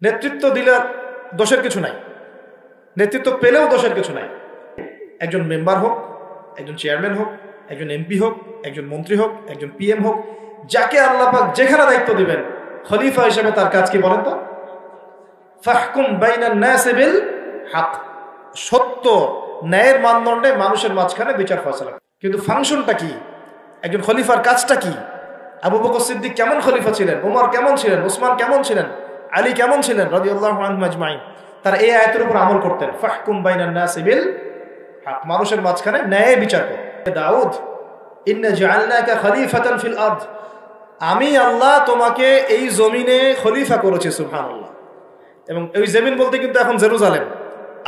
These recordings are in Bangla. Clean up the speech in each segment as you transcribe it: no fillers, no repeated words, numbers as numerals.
নেতৃত্ব দিলে দোষের কিছু নাই, নেতৃত্ব পেলেও দোষের কিছু নাই। একজন মেম্বার হোক, একজন চেয়ারম্যান হোক, একজন এমপি হোক, একজন মন্ত্রী হোক, একজন পিএম হোক, যাকে আল্লাহ পাক যেখানে দায়িত্ব দিবেন, খলিফা হিসেবে তার কাজ কি বলেন তো? ফাহকুম বাইনান নাসি বিল হক, সত্য ন্যায়ের মানদণ্ডে মানুষের মাঝখানে বিচার ফয়সালা। কিন্তু ফাংশনটা কি? একজন খলিফার কাজটা কি? আবু বকর সিদ্দিক কেমন খলিফা ছিলেন, ওমর কেমন ছিলেন, ওসমান কেমন ছিলেন, আলী কেমন ছিলেন রাদিয়াল্লাহু আনহুম আজমাইন? তারা এই আয়াতের উপর আমল করতেন, ফাহকুম বাইনান নাসি বিল হক, মানুষের মাঝখানে ন্যায় বিচার কর। দাউদ, ইন্না জাআলনাকা খলিফাতান ফিল আরদ, আমি আল্লাহ তোমাকে এই জমিনে খলিফা করেছি, সুবহানাল্লাহ। এবং ওই জমিন বলতে কিন্তু এখন জেরুজালেম,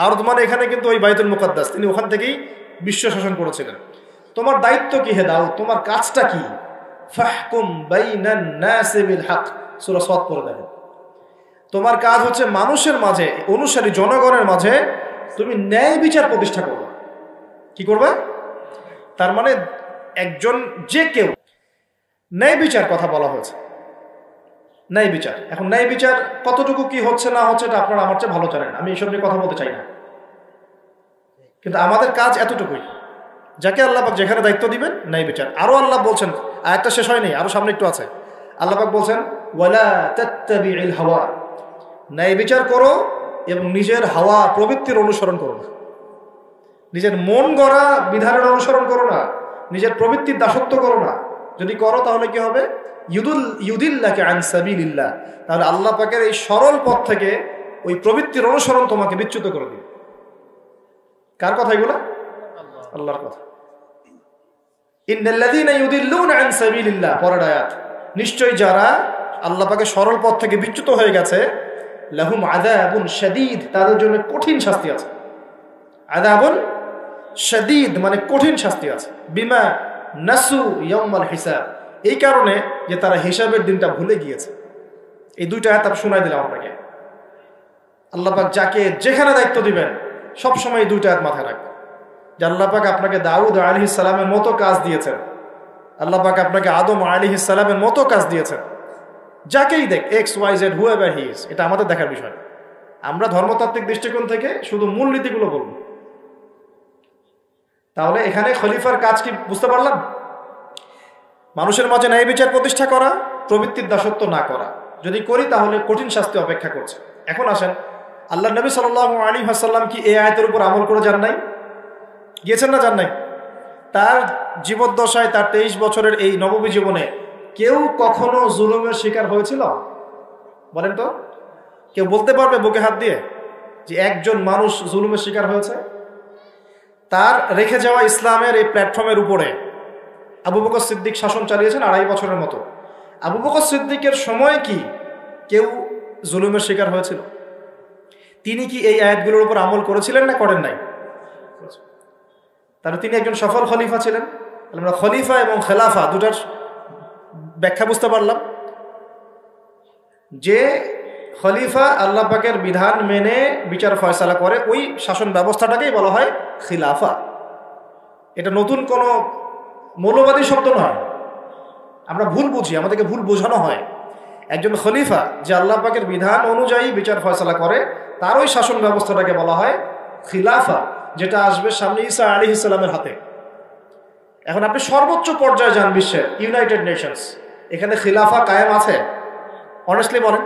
আরদ মানে এখানে কিন্তু ওই বাইতুল মুকাদ্দাস, তিনি ওখান থেকেই বিশ্ব শাসন করেছিলেন। তোমার দায়িত্ব কি হে দাউদ, তোমার কাজটা কি? ফাহকুম বাইনান নাসি বিল হক, সূরা সাদ পড়ে দেখেন। তোমার কাজ হচ্ছে মানুষের মাঝে, অনুসারী জনগণের মাঝে তুমি ন্যায় বিচার প্রতিষ্ঠা করবে। কি করবে? তার মানে একজন যে কেউ, ন্যায় বিচার কথা বলা হয়েছে, ন্যায় বিচার। এখন ন্যায় বিচার কতটুকু কি হচ্ছে না হচ্ছে এটা আপনারা আমার চেয়ে ভালো জানেন, আমি এইসব নিয়ে কথা বলতে চাই না। কিন্তু আমাদের কাজ এতটুকুই, যাকে আল্লাহ পাক যেখানে দায়িত্ব দিবেন ন্যায় বিচার। আরো আল্লাহ বলছেন, আয়াতটা শেষ হয়নি, আরো সামনে একটু আছে। আল্লাহ পাক বলছেন ওয়ালা তাত্তাবিউল হাওয়া, ন্যায় বিচার করো এবং নিজের হাওয়া প্রবৃত্তির অনুসরণ করো না, নিজের মন গড়া বিধানের অনুসরণ করো না, নিজের প্রবৃত্তির দাসত্ব করো না। যদি করো তাহলে কি হবে? ইউদিল্লাকা আন সাবিলিল্লাহ, তাহলে আল্লাহ পাকের এই সরল পথ থেকে ওই প্রবৃত্তির অনুসরণ তোমাকে বিচ্যুত করে দিবে। কার কথা এগুলা? আল্লাহর কথা। ইন্নাল্লাযীনা ইউদিল্লুনা আন সাবিলিল্লাহ, পরের আয়াত, নিশ্চয়ই যারা আল্লাহ পাকের সরল পথ থেকে বিচ্যুত হয়ে গেছে, লাহুম আযাবুন শাদীদ, তাদের জন্য কঠিন শাস্তি আছে। আযাবুন শাদীদ মানে কঠিন শাস্তি আছে। বিমা নাসু ইয়াউমাল হিসাব, এই কারণে যে তারা হিসাবের দিনটা ভুলে গিয়েছে। এই দুইটা আয়াত আমি শোনাই দিলাম আপনাকে। আল্লাহ পাক যাকে যেখানে দায়িত্ব দিবেন সব সময় এই দুইটা আয়াত মাথায় রাখবেন, যে আল্লাহ পাক আপনাকে দাউদ আলাইহিস সালামের মতো কাজ দিয়েছেন, আল্লাহ পাক আপনাকে আদম আলাইহিস সালামের মতো কাজ দিয়েছেন। যাকেই দেখ, X Y Z whoever he is, এটা আমাদের দেখার বিষয়। আমরা ধর্মতাত্ত্বিক দৃষ্টিকোণ থেকে শুধু মূলনীতিগুলো বলব। তাহলে এখানে খলিফার কাজ কি বুঝতে পারলাম? মানুষের মাঝে ন্যায় বিচার প্রতিষ্ঠা করা, প্রবৃত্তির দাসত্ব না করা। যদি করি তাহলে কঠিন শাস্তি অপেক্ষা করছে। এখন আসেন, আল্লাহ নবী সাল্লাল্লাহু আলাইহি ওয়াসাল্লাম কি এই আয়াতের উপর আমল করে যান নাই? গিয়েছেন না যান নাই? তার জীবদ্দশায়, তার 23 বছরের এই নববী জীবনে কেউ কখনো জুলুমের শিকার হয়েছিল? বলেন তো, কেউ বলতে পারবে বুকে হাত দিয়ে যে একজন মানুষ জুলুমের শিকার হয়েছে? তার রেখে যাওয়া ইসলামের এই প্ল্যাটফর্মের উপরে আবু বকর সিদ্দিক শাসন চালিয়েছেন 2.5 বছরের মতো। আবু বকর সিদ্দিকের সময় কি কেউ জুলুমের শিকার হয়েছিল? তিনি কি এই আয়াতগুলোর উপর আমল করেছিলেন না করেন নাই? তাহলে তিনি একজন সফল খলিফা ছিলেন। আমরা খলিফা এবং খেলাফা দুটার ব্যাখ্যা বুঝতে পারলাম। যে খলিফা আল্লাহ পাকের বিধান মেনে বিচার ফয়সালা করে, ওই শাসন ব্যবস্থাটাকেই বলা হয় খিলাফা। এটা নতুন কোনো মৌলবাদী শব্দ নয়, আমরা ভুল বুঝি, আমাদেরকে ভুল বোঝানো হয়। একজন খলিফা যে আল্লাহ পাকের বিধান অনুযায়ী বিচার ফয়সালা করে, তার ওই শাসন ব্যবস্থাটাকে বলা হয় খিলাফা, যেটা আসবে সামনে ঈসা আলাইহিস সালামের হাতে। এখন আপনি সর্বোচ্চ পর্যায়ে যান বিশ্বের, ইউনাইটেড নেশনস, এখানে খিলাফা কায়েম আছে? অনেস্টলি বলেন,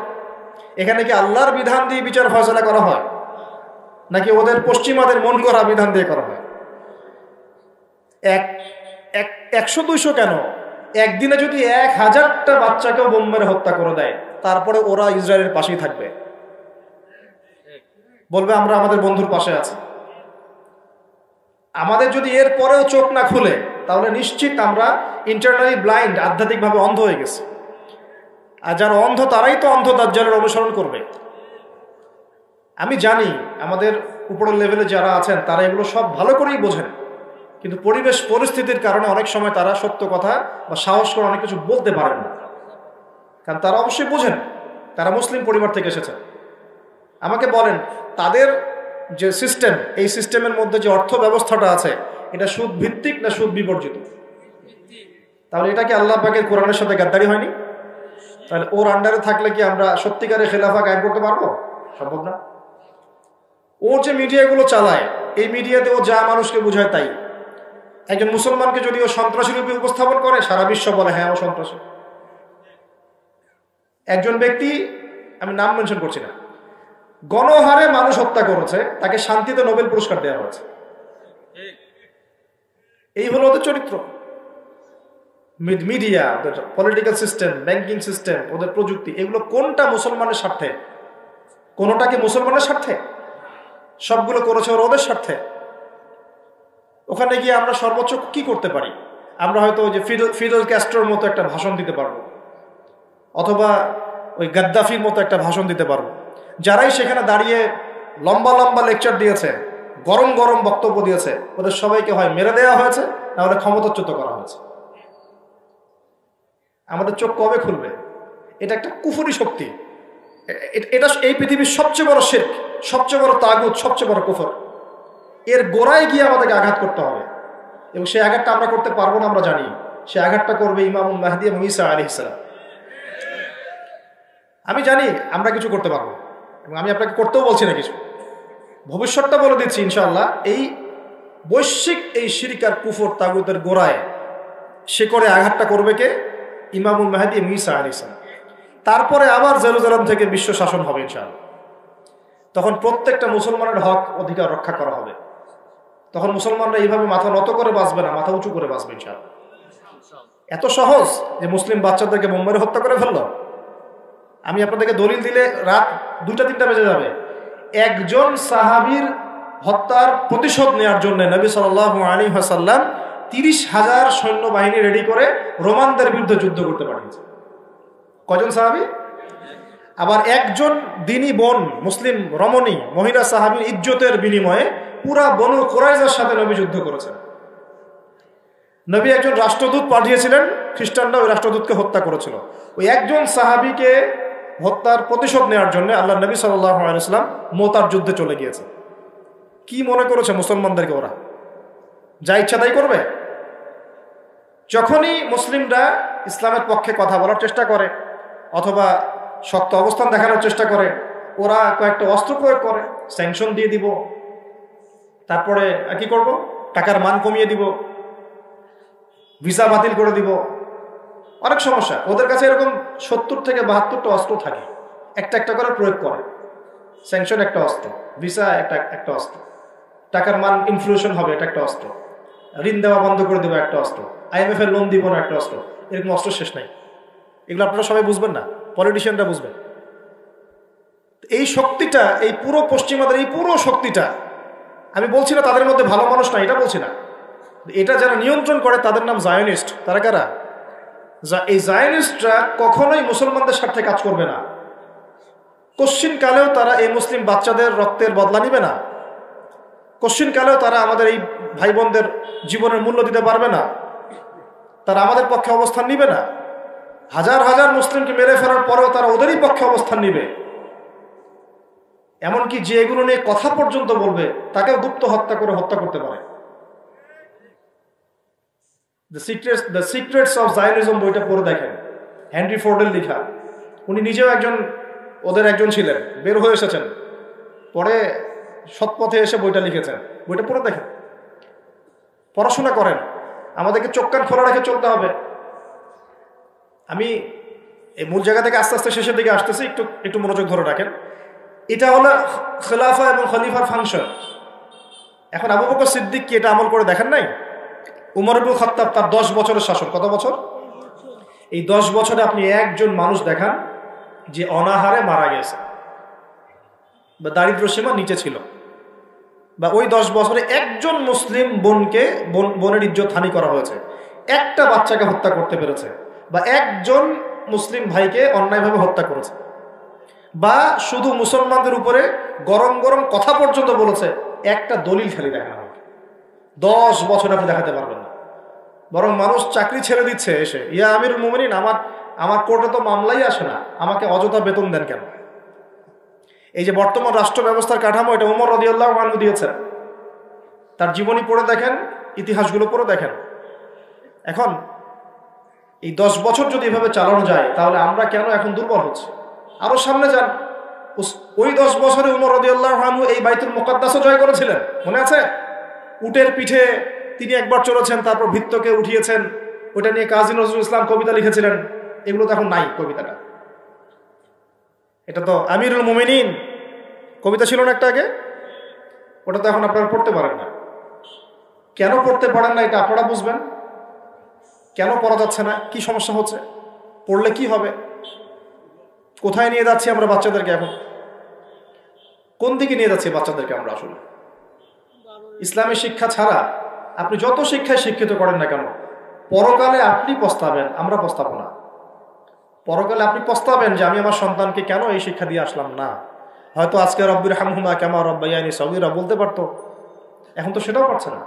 এখানে কি আল্লাহর বিধান দিয়ে বিচার ফয়সালা করা হয়, নাকি ওদের পশ্চিমাদের মন করা বিধান দিয়ে করা হয়? 100-200 কেন, একদিনে যদি 1000টা বাচ্চাকেও বোম মেরে হত্যা করে দেয়, তারপরে ওরা ইসরায়েলের পাশেই থাকবে, বলবে আমরা আমাদের বন্ধুর পাশে আছি। আমাদের যদি এর পরেও চোখ না খুলে, তাহলে নিশ্চিত আমরা ইন্টারনালি ব্লাইন্ড, আধ্যাত্মিকভাবে অন্ধ হয়ে গেছি। আর যারা অন্ধ তারাই তো অন্ধ দাজ্জালের অনুসরণ করবে। আমি জানি আমাদের উপরের লেভেলে যারা আছেন তারা এগুলো সব ভালো করেই বোঝেন, কিন্তু পরিবেশ পরিস্থিতির কারণে অনেক সময় তারা সত্য কথা বা সাহস করে অনেক কিছু বলতে পারেন না, কারণ তারা অবশ্যই বোঝেন তারা মুসলিম পরিবার থেকে এসেছেন। আমাকে বলেন, তাদের যে সিস্টেম, এই সিস্টেমের মধ্যে যে অর্থ ব্যবস্থাটা আছে, এটা সুদ ভিত্তিক না সুদ বিবর্জিত? তাহলে এটা কি আল্লাহ পাকের কোরআনের সাথে গাদ্দারি হয়নি? তাহলে ওর আন্ডারে থাকলে কি আমরা সত্যিকারের খেলাফা কায়েম করতে পারবো? সম্ভব না। ও যে মিডিয়াগুলো চালায়, এই মিডিয়াতে ও যা মানুষকে বোঝায় তাই। একজন মুসলমানকে যদি ও সন্ত্রাসী রূপে উপস্থাপন করে, সারা বিশ্ব বলে হ্যাঁ ও সন্ত্রাসী। একজন ব্যক্তি, আমি নাম মেনশন করছি না, গণহারে মানুষ হত্যা করেছে, তাকে শান্তিতে নোবেল পুরস্কার দেওয়া হয়েছে। এই হলো ওদের চরিত্র। Media, political system, banking system, ওদের প্রযুক্তি, এগুলো কোনটা মুসলমানের স্বার্থে? কোনোটা কি মুসলমানের স্বার্থে? সবগুলো করেছে ওদের স্বার্থে। ওখানে গিয়ে আমরা সর্বোচ্চ কি করতে পারি? আমরা হয়তো ওই যে ফিডেল ক্যাস্ট্রোর মতো একটা ভাষণ দিতে পারবো, অথবা ওই গাদ্দাফির মতো একটা ভাষণ দিতে পারবো। যারাই সেখানে দাঁড়িয়ে লম্বা লম্বা লেকচার দিয়েছে, গরম গরম বক্তব্য দিয়েছে, ওদের সবাইকে হয় মেরে দেওয়া হয়েছে, নাহলে ক্ষমতাচ্যুত করা হয়েছে। আমাদের চোখ কবে খুলবে? এটা একটা কুফরি শক্তি। এটা এই পৃথিবীর সবচেয়ে বড় শিরক, সবচেয়ে বড় তাগুত, সবচেয়ে বড় কুফর। এর গোড়ায় গিয়ে আমাদেরকে আঘাত করতে হবে, এবং সেই আঘাতটা আমরা করতে পারবো না, আমরা জানি। সেই আঘাতটা করবে ইমামুল মাহদী এবং ঈসা আলাইহিস সালাম। আমি জানি আমরা কিছু করতে পারবো, এবং আমি আপনাকে করতেও বলছি না কিছু, ভবিষ্যৎটা বলে দিচ্ছি ইনশাআল্লাহ। এই বৈশ্বিক এই শিরক আর কুফর তাগুতের গোড়ায় শিকড়ে আঘাতটা করবে কে? ইমামুল মাহদী এবং ঈসা আলাইহিস সালাম। তারপরে আবার জেরুজালেম থেকে বিশ্ব শাসন হবে ইনশাআল্লাহ। তখন প্রত্যেকটা মুসলমানের হক অধিকার রক্ষা করা হবে। তখন মুসলমানরা এইভাবে মাথা নত করে বাঁচবে না, মাথা উঁচু করে বাঁচবে ইনশাআল্লাহ। এত সহজ যে মুসলিম বাচ্চাদেরকে বোম মেরে হত্যা করে ফেললো। আমি আপনাদেরকে দলিল দিলে রাত 2টা-3টা বেজে যাবে। একজন সাহাবীর হত্যার প্রতিশোধ নেওয়ার জন্য নবী সাল্লাল্লাহু আলাইহি ওয়াসাল্লাম 30,000 সৈন্যবাহিনী রেডি করে রোমানদের বিরুদ্ধে যুদ্ধ করতে পাঠিয়েছে। কয়জন সাহাবী? আবার একজন দিনী বোন, মুসলিম রমণী মহিলা সাহাবীর ইজ্জতের বিনিময়ে পুরা বনু কুরাইজার সাথে নবী যুদ্ধ করেছেন। নবী একজন রাষ্ট্রদূত পাঠিয়েছিলেন, খ্রিস্টানরা ওই রাষ্ট্রদূতকে হত্যা করেছিল। ওই একজন সাহাবীকে হত্যার প্রতিশোধ নেওয়ার জন্য আল্লাহ নবী সাল্লাল্লাহু আলাইহি ওয়াসাল্লাম মোতার যুদ্ধে চলে গিয়েছে। কি মনে করেছে মুসলমানদেরকে ওরা যা ইচ্ছা তাই করবে? যখনই মুসলিমরা ইসলামের পক্ষে কথা বলার চেষ্টা করে অথবা শক্ত অবস্থান দেখানোর চেষ্টা করে, ওরা কয়েকটা অস্ত্র প্রয়োগ করে। স্যাংশন দিয়ে দিব, তারপরে কি করব? টাকার মান কমিয়ে দিব, ভিসা বাতিল করে দিব। অনেক সমস্যা ওদের কাছে। এরকম 70 থেকে 72টা অস্ত্র থাকে, একটা একটা করে প্রয়োগ করে। স্যাংশন একটা অস্ত্র, ভিসা একটা অস্ত্র, টাকার মান ইনফ্লেশন হবে এটা একটা অস্ত্র, ঋণ দেওয়া বন্ধ করে দেবো একটা অস্ত্র, IMF এর লোন দিব না একটা অস্ত্র। এরকম অস্ত্র শেষ নাই। এগুলো আপনারা সবাই বুঝবেন না, পলিটিশিয়ানরা বুঝবেন। এই শক্তিটা, এই পুরো পশ্চিমাদের এই পুরো শক্তিটা, আমি বলছি না তাদের মধ্যে ভালো মানুষ না, এটা বলছি না। এটা যারা নিয়ন্ত্রণ করে তাদের নাম জায়নিস্ট। তারা কারা? এই জায়নিস্টরা কখনোই মুসলমানদের স্বার্থে কাজ করবে না। কশ্চিন কালেও তারা এই মুসলিম বাচ্চাদের রক্তের বদলা নিবে না। কশ্চিন কালেও তারা আমাদের এই ভাই বোনদের জীবনের মূল্য দিতে পারবে না। তারা আমাদের পক্ষে অবস্থান নিবে না। হাজার হাজার মুসলিমকে মেরে ফেলার পরেও তারা ওদেরই পক্ষে অবস্থান নিবে। এমনকি যে এগুলো নিয়ে কথা পর্যন্ত বলবে তাকেও গুপ্ত হত্যা করতে পারে। দ্য সিক্রেটস অফ জায়নিজম বইটা পড়ে দেখেন, হেনরি ফোর্ডের লেখা। উনি নিজেও ওদের একজন ছিলেন, বের হয়ে এসেছেন, পরে সৎপথে এসে বইটা লিখেছেন। বইটা পড়ে দেখেন, পড়াশোনা করেন। আমাদেরকে চোখ কান খোলা রেখে চলতে হবে। আমি এই মূল জায়গা থেকে আস্তে আস্তে শেষের দিকে আসতেছি, একটু মনোযোগ ধরে রাখেন। এটা হলো খেলাফা এবং খলিফার ফাংশন। এখন আবু বকর সিদ্দিক কি এটা আমল করে দেখেন নাই? উমর ইবনে খাত্তাব তার 10 বছরের শাসন, কত বছর? এই 10 বছরে আপনি একজন মানুষ দেখান যে অনাহারে মারা গেছে বা দারিদ্র সীমার নিচে ছিল, বা ওই 10 বছরে একজন মুসলিম বোনের ইজ্জত হানি করা হয়েছে, একটা বাচ্চাকে হত্যা করতে পেরেছে, বা একজন মুসলিম ভাইকে অন্যায়ভাবে হত্যা করেছে, বা শুধু মুসলমানদের উপরে গরম গরম কথা পর্যন্ত বলেছে, একটা দলিল খালি দেখানো হবে। 10 বছর আপনি দেখাতে পারবেন না। বরং মানুষ চাকরি ছেড়ে দিচ্ছে এসে, ইয়া আমিরুল মুমিনিন, আমার কোর্টে তো মামলাই আসে না, আমাকে অযথা বেতন দেন কেন? এই যে বর্তমান রাষ্ট্র ব্যবস্থার কাঠামো, এটা ওমর রাদিয়াল্লাহু আনহু দিয়েছেন। তার জীবনী পড়ে দেখেন, ইতিহাসগুলো পড়ে দেখেন। এখন এই 10 বছর যদি এভাবে চালানো যায় তাহলে আমরা কেন এখন দুর্বল হচ্ছি? আরো সামনে যান, ওই 10 বছরে উমর রাদিয়াল্লাহু আনহু এই বাইতুল মুকাদ্দাসও জয় করেছিলেন, মনে আছে? উটের পিঠে তিনি একবার চড়েছেন, তারপর ভিত্তকে উঠিয়েছেন। ওটা নিয়ে কাজী নজরুল ইসলাম কবিতা লিখেছিলেন। এগুলো তো এখন নাই। কবিতাটা, এটা তো আমিরুল মুমিনিন কবিতা ছিল না একটা আগে, ওটা তো এখন আপনারা পড়তে পারেন না। কেন পড়তে পারেন না এটা আপনারা বুঝবেন। কেন পড়া যাচ্ছে না, কি সমস্যা হচ্ছে, পড়লে কি হবে, কোথায় নিয়ে যাচ্ছি আমরা বাচ্চাদেরকে? এখন কোন দিকে নিয়ে যাচ্ছি বাচ্চাদেরকে আমরা? আসলে ইসলামী শিক্ষা ছাড়া আপনি যত শিক্ষায় শিক্ষিত করেন না কেন, পরকালে আপনি পস্তাবেন, আমরা পস্তাবো না। পরকালে আপনি পস্তাবেন যে আমি আমার সন্তানকে কেন এই শিক্ষা দিয়ে আসলাম না। হয়তো আজকে রব্বির হামহুমা কামা রাব্বায়ানি সগীরা বলতে পারতো, এখন তো সেটাও পারছে না।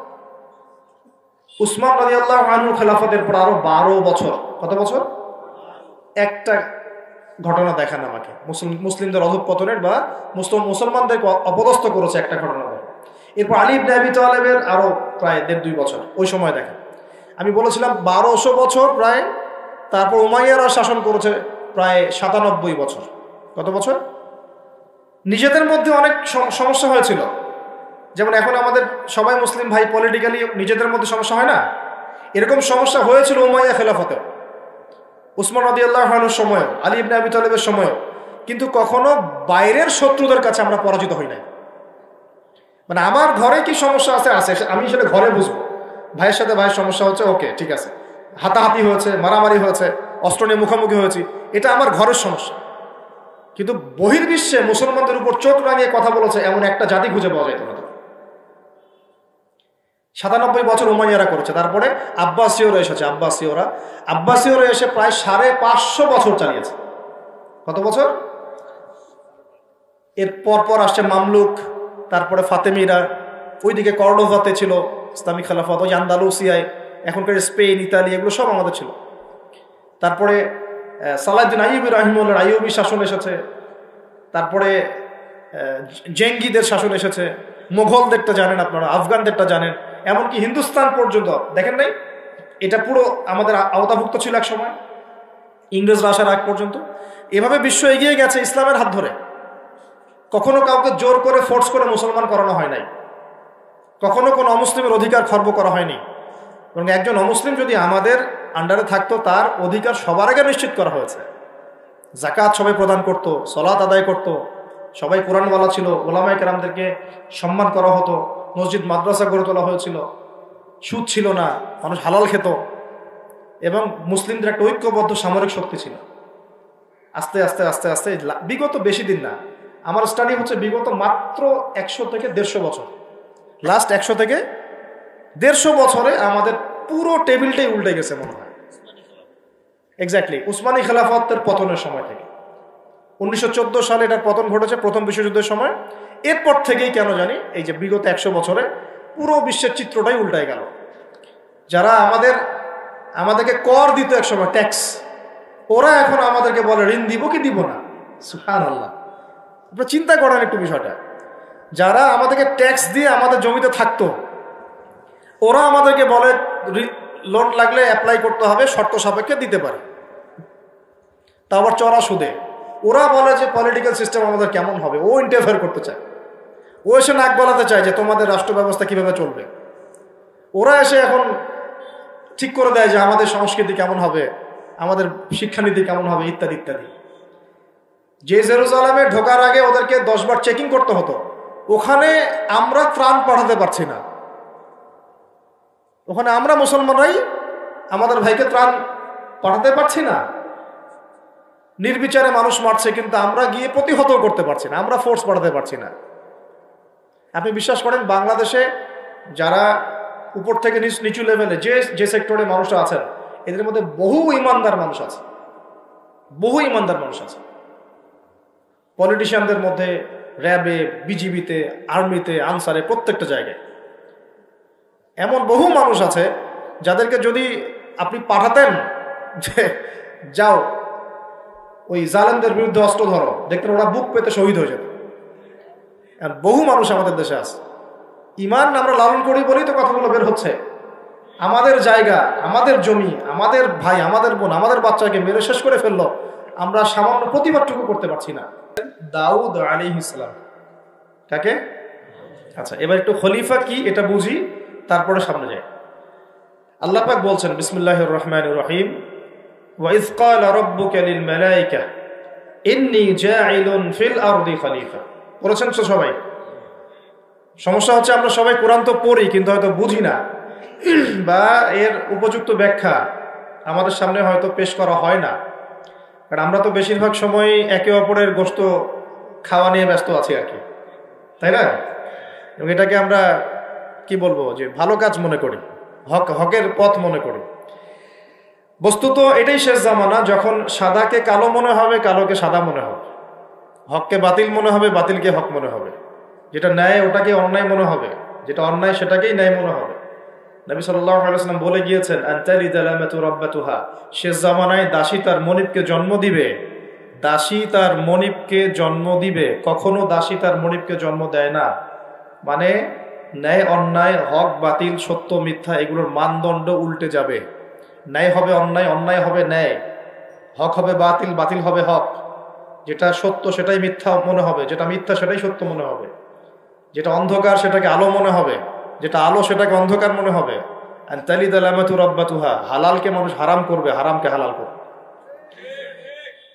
উসমান রাদিয়াল্লাহু আনহু খেলাফতের পর আরো 12 বছর, কত বছর? একটা ঘটনা দেখান আমাকে, মুসলিমদের অধঃপতনের বা মুসলমানদেরকে অপদস্থ করেছে একটা ঘটনা দেয়। এরপর আলী ইবনে আবি তালেবের আরো প্রায় 1.5-2 বছর, ওই সময় দেখেন। আমি বলেছিলাম 1200 বছর প্রায়। তারপর উমাইয়ারা শাসন করেছে প্রায় 97 বছর। কত বছর? নিজেদের মধ্যে অনেক সমস্যা হয়েছিল। যেমন এখন আমাদের সবাই মুসলিম ভাই, পলিটিক্যালি নিজেদের মধ্যে সমস্যা হয় না? এরকম সমস্যা হয়েছিল উমাইয়া খেলাফতে, উসমান রাদিয়াল্লাহু আনহুর সময়ও, আলী ইবনে আবি তালেবের সময়ও। কিন্তু কখনো বাইরের শত্রুদের কাছে আমরা পরাজিত হই নাই। মানে আমার ঘরে কি সমস্যা আছে, আমি সেটা ঘরে বুঝবো। ভাইয়ের সাথে ভাইয়ের সমস্যা হচ্ছে, ওকে ঠিক আছে, হাতাহাতি হয়েছে, মারামারি হয়েছে, অস্ত্র নিয়ে মুখোমুখি হয়েছি, এটা আমার ঘরের সমস্যা। কিন্তু বহির্বিশ্বে মুসলমানদের উপর চোখ রাঙিয়ে কথা বলেছে এমন একটা জাতি খুঁজে পাওয়া যায় না। 97 বছর উমাইয়ারা করেছে। তারপরে আব্বাসীয়রা এসেছে, আব্বাসীয়রা এসে প্রায় 550 বছর চালিয়েছে। কত বছর? এর পর আসছে মামলুক, তারপরে ফাতেমিরা, ওইদিকে কর্ডোভাতে ছিল ইসলামিক খেলাফত, ওই আন্দালুসিয়ায়, এখনকার স্পেন, ইতালি, এগুলো সব আমাদের ছিল। তারপরে সালাহউদ্দিন আইয়ুবী রাহিমাহুল্লাহর আইয়ুবী শাসন এসেছে। তারপরে জেঙ্গিদের শাসন এসেছে। মোগলদেরটা জানেন আপনারা, আফগানদেরটা জানেন, এমনকি হিন্দুস্তান পর্যন্ত দেখেন নাই? এটা পুরো আমাদের আওতাভুক্ত ছিল এক সময়, ইংরেজরা আসার আগ পর্যন্ত। এভাবে বিশ্ব এগিয়ে গেছে ইসলামের হাত ধরে। কখনো কাউকে জোর করে, ফোর্স করে মুসলমান করানো হয় নাই। কখনো কোনো অমুসলিমের অধিকার খর্ব করা হয়নি। এবং একজন অমুসলিম যদি আমাদের আন্ডারে থাকতো, তার অধিকার সবার আগে নিশ্চিত করা হয়েছে। যাকাত সবাই প্রদান করত, সলাত আদায় করত, সবাই কোরআনওয়ালা ছিল, ওলামায়ে কেরামদেরকে সম্মান করা হতো, মসজিদ মাদ্রাসা গড়ে তোলা হয়েছিল, সুদ ছিল না, মানুষ হালাল খেত, এবং মুসলিমদের একটা ঐক্যবদ্ধ সামরিক শক্তি ছিল। আস্তে আস্তে আস্তে আস্তে বিগত বেশি দিন না, আমার স্টাডি হচ্ছে বিগত মাত্র 100 থেকে 150 বছর, লাস্ট 100 থেকে 150 বছরে আমাদের পুরো টেবিলটাই উল্টে গেছে মনে হয়। এক্স্যাক্টলি উসমানী খেলাফতের পতনের সময় থেকে 1914 সালে এটার পতন ঘটেছে, প্রথম বিশ্বযুদ্ধের সময়। এরপর থেকেই কেন জানি এই যে বিগত 100 বছরে পুরো বিশ্বের চিত্রটাই উল্টায় গেল। যারা আমাদেরকে কর দিত এক সময়, ট্যাক্স, ওরা এখন আমাদেরকে বলে ঋণ দিব কি দিব না। সুবহানাল্লাহ, আপনারা চিন্তা করেন একটু বিষয়টা। যারা আমাদেরকে ট্যাক্স দিয়ে আমাদের জমিতে থাকতো, ওরা আমাদেরকে বলে লোন লাগলে অ্যাপ্লাই করতে হবে, শর্ত সাপেক্ষে দিতে পারে, তা আবার চড়া সুদে। ওরা বলে যে পলিটিক্যাল সিস্টেম আমাদের কেমন হবে, ও ইন্টারফেয়ার করতে চায়, ও এসে নাক গলাতে চায় যে তোমাদের রাষ্ট্র ব্যবস্থা কিভাবে চলবে। ওরা এসে এখন ঠিক করে দেয় যে আমাদের সংস্কৃতি কেমন হবে, আমাদের শিক্ষানীতি কেমন হবে, ইত্যাদি ইত্যাদি। যে জেরুজালেমে ঢোকার আগে ওদেরকে 10 বার চেকিং করতে হতো, ওখানে আমরা ত্রাণ পাঠাতে পারছি না। ওখানে আমরা মুসলমানরাই আমাদের ভাইকে ত্রাণ পাঠাতে পারছি না। নির্বিচারে মানুষ মারছে, কিন্তু আমরা গিয়ে প্রতিহত করতে পারছি না, আমরা ফোর্স পাঠাতে পারছি না। আপনি বিশ্বাস করেন বাংলাদেশে যারা উপর থেকে নিচু লেভেলে যে সেক্টরে মানুষরা আছেন, এদের মধ্যে বহু ইমানদার মানুষ আছে, বহু ইমানদার মানুষ আছে। পলিটিশিয়ানদের মধ্যে, র্যাবে, বিজিবিতে, আর্মিতে, আনসারে, প্রত্যেকটা জায়গায় এমন বহু মানুষ আছে যাদেরকে যদি আপনি পাঠাতেন যে যাও ওই জালেমদের বিরুদ্ধে অস্ত্র ধরো, দেখতেন ওরা বুক পেতে শহীদ হয়ে যেত। বহু মানুষ আমাদের দেশে আছে, ইমান আমরা লালন করি বলেই তো কথাগুলো বের হচ্ছে। আমাদের জায়গা, আমাদের জমি, আমাদের ভাই, আমাদের বোন, আমাদের বাচ্চাকে মেরে শেষ করে ফেললো, আমরা সামান্য প্রতিবাদটুকু করতে পারছি না। দাউদ আলাইহিস সালাম, কাকে? আচ্ছা, এবার একটু খলিফা কি এটা বুঝি, তারপরে সামনে যাই। আল্লাহ পাক বলছেন বিসমিল্লাহির রহমানির রহিম, ওয়া ইয ক্বালা রাব্বুকা লিল মালায়েকা ইন্নী জাঈলুন ফিল আরদি খলিফা। পড়েছেন তো সবাই? সমস্যা হচ্ছে আমরা সবাই কোরআন তো পড়ি কিন্তু হয়তো বুঝি না, বা এর উপযুক্ত ব্যাখ্যা আমাদের সামনে হয়তো পেশ করা হয় না, কারণ আমরা তো বেশিরভাগ সময় একে অপরের গোশত খাওয়া নিয়ে ব্যস্ত আছি আর কি, তাই না? এবং এটাকে আমরা কি বলবো, যে ভালো কাজ মনে করি, হকের পথ মনে করি। বস্তুত এটাই শেষ জামানা, যখন সাদাকে কালো মনে হবে, কালোকে সাদা মনে হবে, হককে বাতিল মনে হবে, বাতিলকে হক মনে হবে, যেটা ন্যায় ওটাকে অন্যায় মনে হবে, যেটা অন্যায় সেটাকেই ন্যায় মনে হবে। নবী সাল্লাল্লাহু আলাইহি ওয়াসাল্লাম বলে গিয়েছেন, আনতালিদা লামাতু রাব্বাতুহা, শেষ জামানায় দাসী তার মনিবকে জন্ম দিবে, দাসী তার মনিবকে জন্ম দিবে, কখনো দাসী তার মনিবকে জন্ম দেয় না। মানে ন্যায় অন্যায়, হক বাতিল, সত্য মিথ্যা, এগুলোর মানদণ্ড উল্টে যাবে। ন্যায় হবে অন্যায়, অন্যায় হবে ন্যায়, হক হবে বাতিল, বাতিল হবে হক, যেটা সত্য সেটাই মিথ্যা মনে হবে, যেটা মিথ্যা সেটাই সত্য মনে হবে, যেটা অন্ধকার সেটাকে আলো মনে হবে, যেটা আলো সেটাকে অন্ধকার মনে হবে। আনতালিদা লামাতু রাব্বাতুহা, হালালকে মানুষ হারাম করবে, হারামকে হালাল করবে।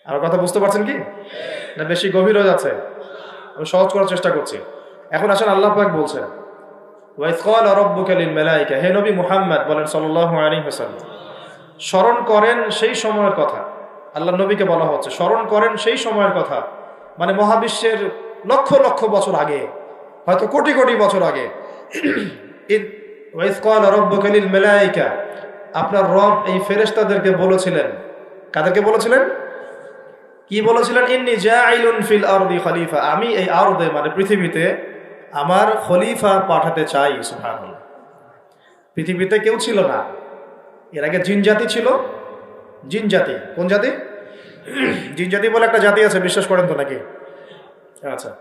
আমার কথা বুঝতে পারছেন কি না বেশি গভীর হয়ে যাচ্ছে? আমি সহজ করার চেষ্টা করছি। এখন আসেন, আল্লাহ পাক বলছেন, ওয়া ইয ক্বালা রাব্বুকা লিল মালায়েকা, হে নবী মুহাম্মদ বলেন সাল্লাল্লাহু আলাইহি ওয়াসাল্লাম, স্মরণ করেন সেই সময়ের কথা। আল্লাহ নবীকে বলা হচ্ছে স্মরণ করেন সেই সময়ের কথা, মানে মহাবিশ্বের লক্ষ লক্ষ বছর আগে, হয়তো কোটি কোটি বছর আগে। ওয়া ইয ক্বালা রাব্বুকা লিল মালায়েকা, আপনার রব এই ফেরেশতাদেরকে বলেছিলেন, কাদেরকে বলেছিলেন? কি বলেছিলেন? ইন্নী জাঈলুন ফিল আরদি খলিফা, আমি এই আরদে মানে পৃথিবীতে আমার খলিফা পাঠাতে চাই। সুবহানাল্লাহ। পৃথিবীতে কেউ ছিল না এর আগে, জিন জাতি ছিল। জিন জাতি, কোন জাতি? জিন জাতি বলে একটা জাতি আছে, বিশ্বাস করেন তো নাকি? আচ্ছা,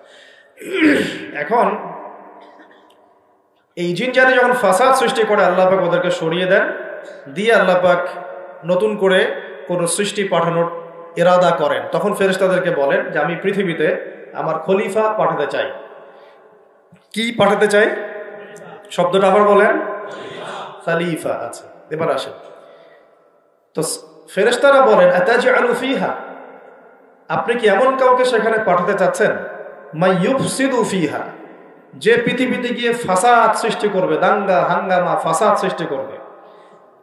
এখন এই জিন জাতি যখন ফাসাদ সৃষ্টি করে, আল্লাহ পাক ওদেরকে সরিয়ে দেন, দিয়ে আল্লাহ পাক নতুন করে কোন সৃষ্টি পাঠানোর ইরাদা করেন, তখন ফেরেশতাদেরকে বলেন যে আমি পৃথিবীতে আমার খলিফা পাঠাতে চাই। কি পাঠাতে চাই? শব্দটা আবার বলেন, খলিফা। আচ্ছা, এবার আসেন তো ফেরেশতারা বলেন, আতাজআলু ফিহা, আপনি কি এমন কাউকে সেখানে পাঠাতে চাচ্ছেন, মাইয়ুফসিদু ফিহা, যে পৃথিবীতে গিয়ে ফাসাদ সৃষ্টি করবে, দাঙ্গা হাঙ্গামা ফাসাদ সৃষ্টি করবে,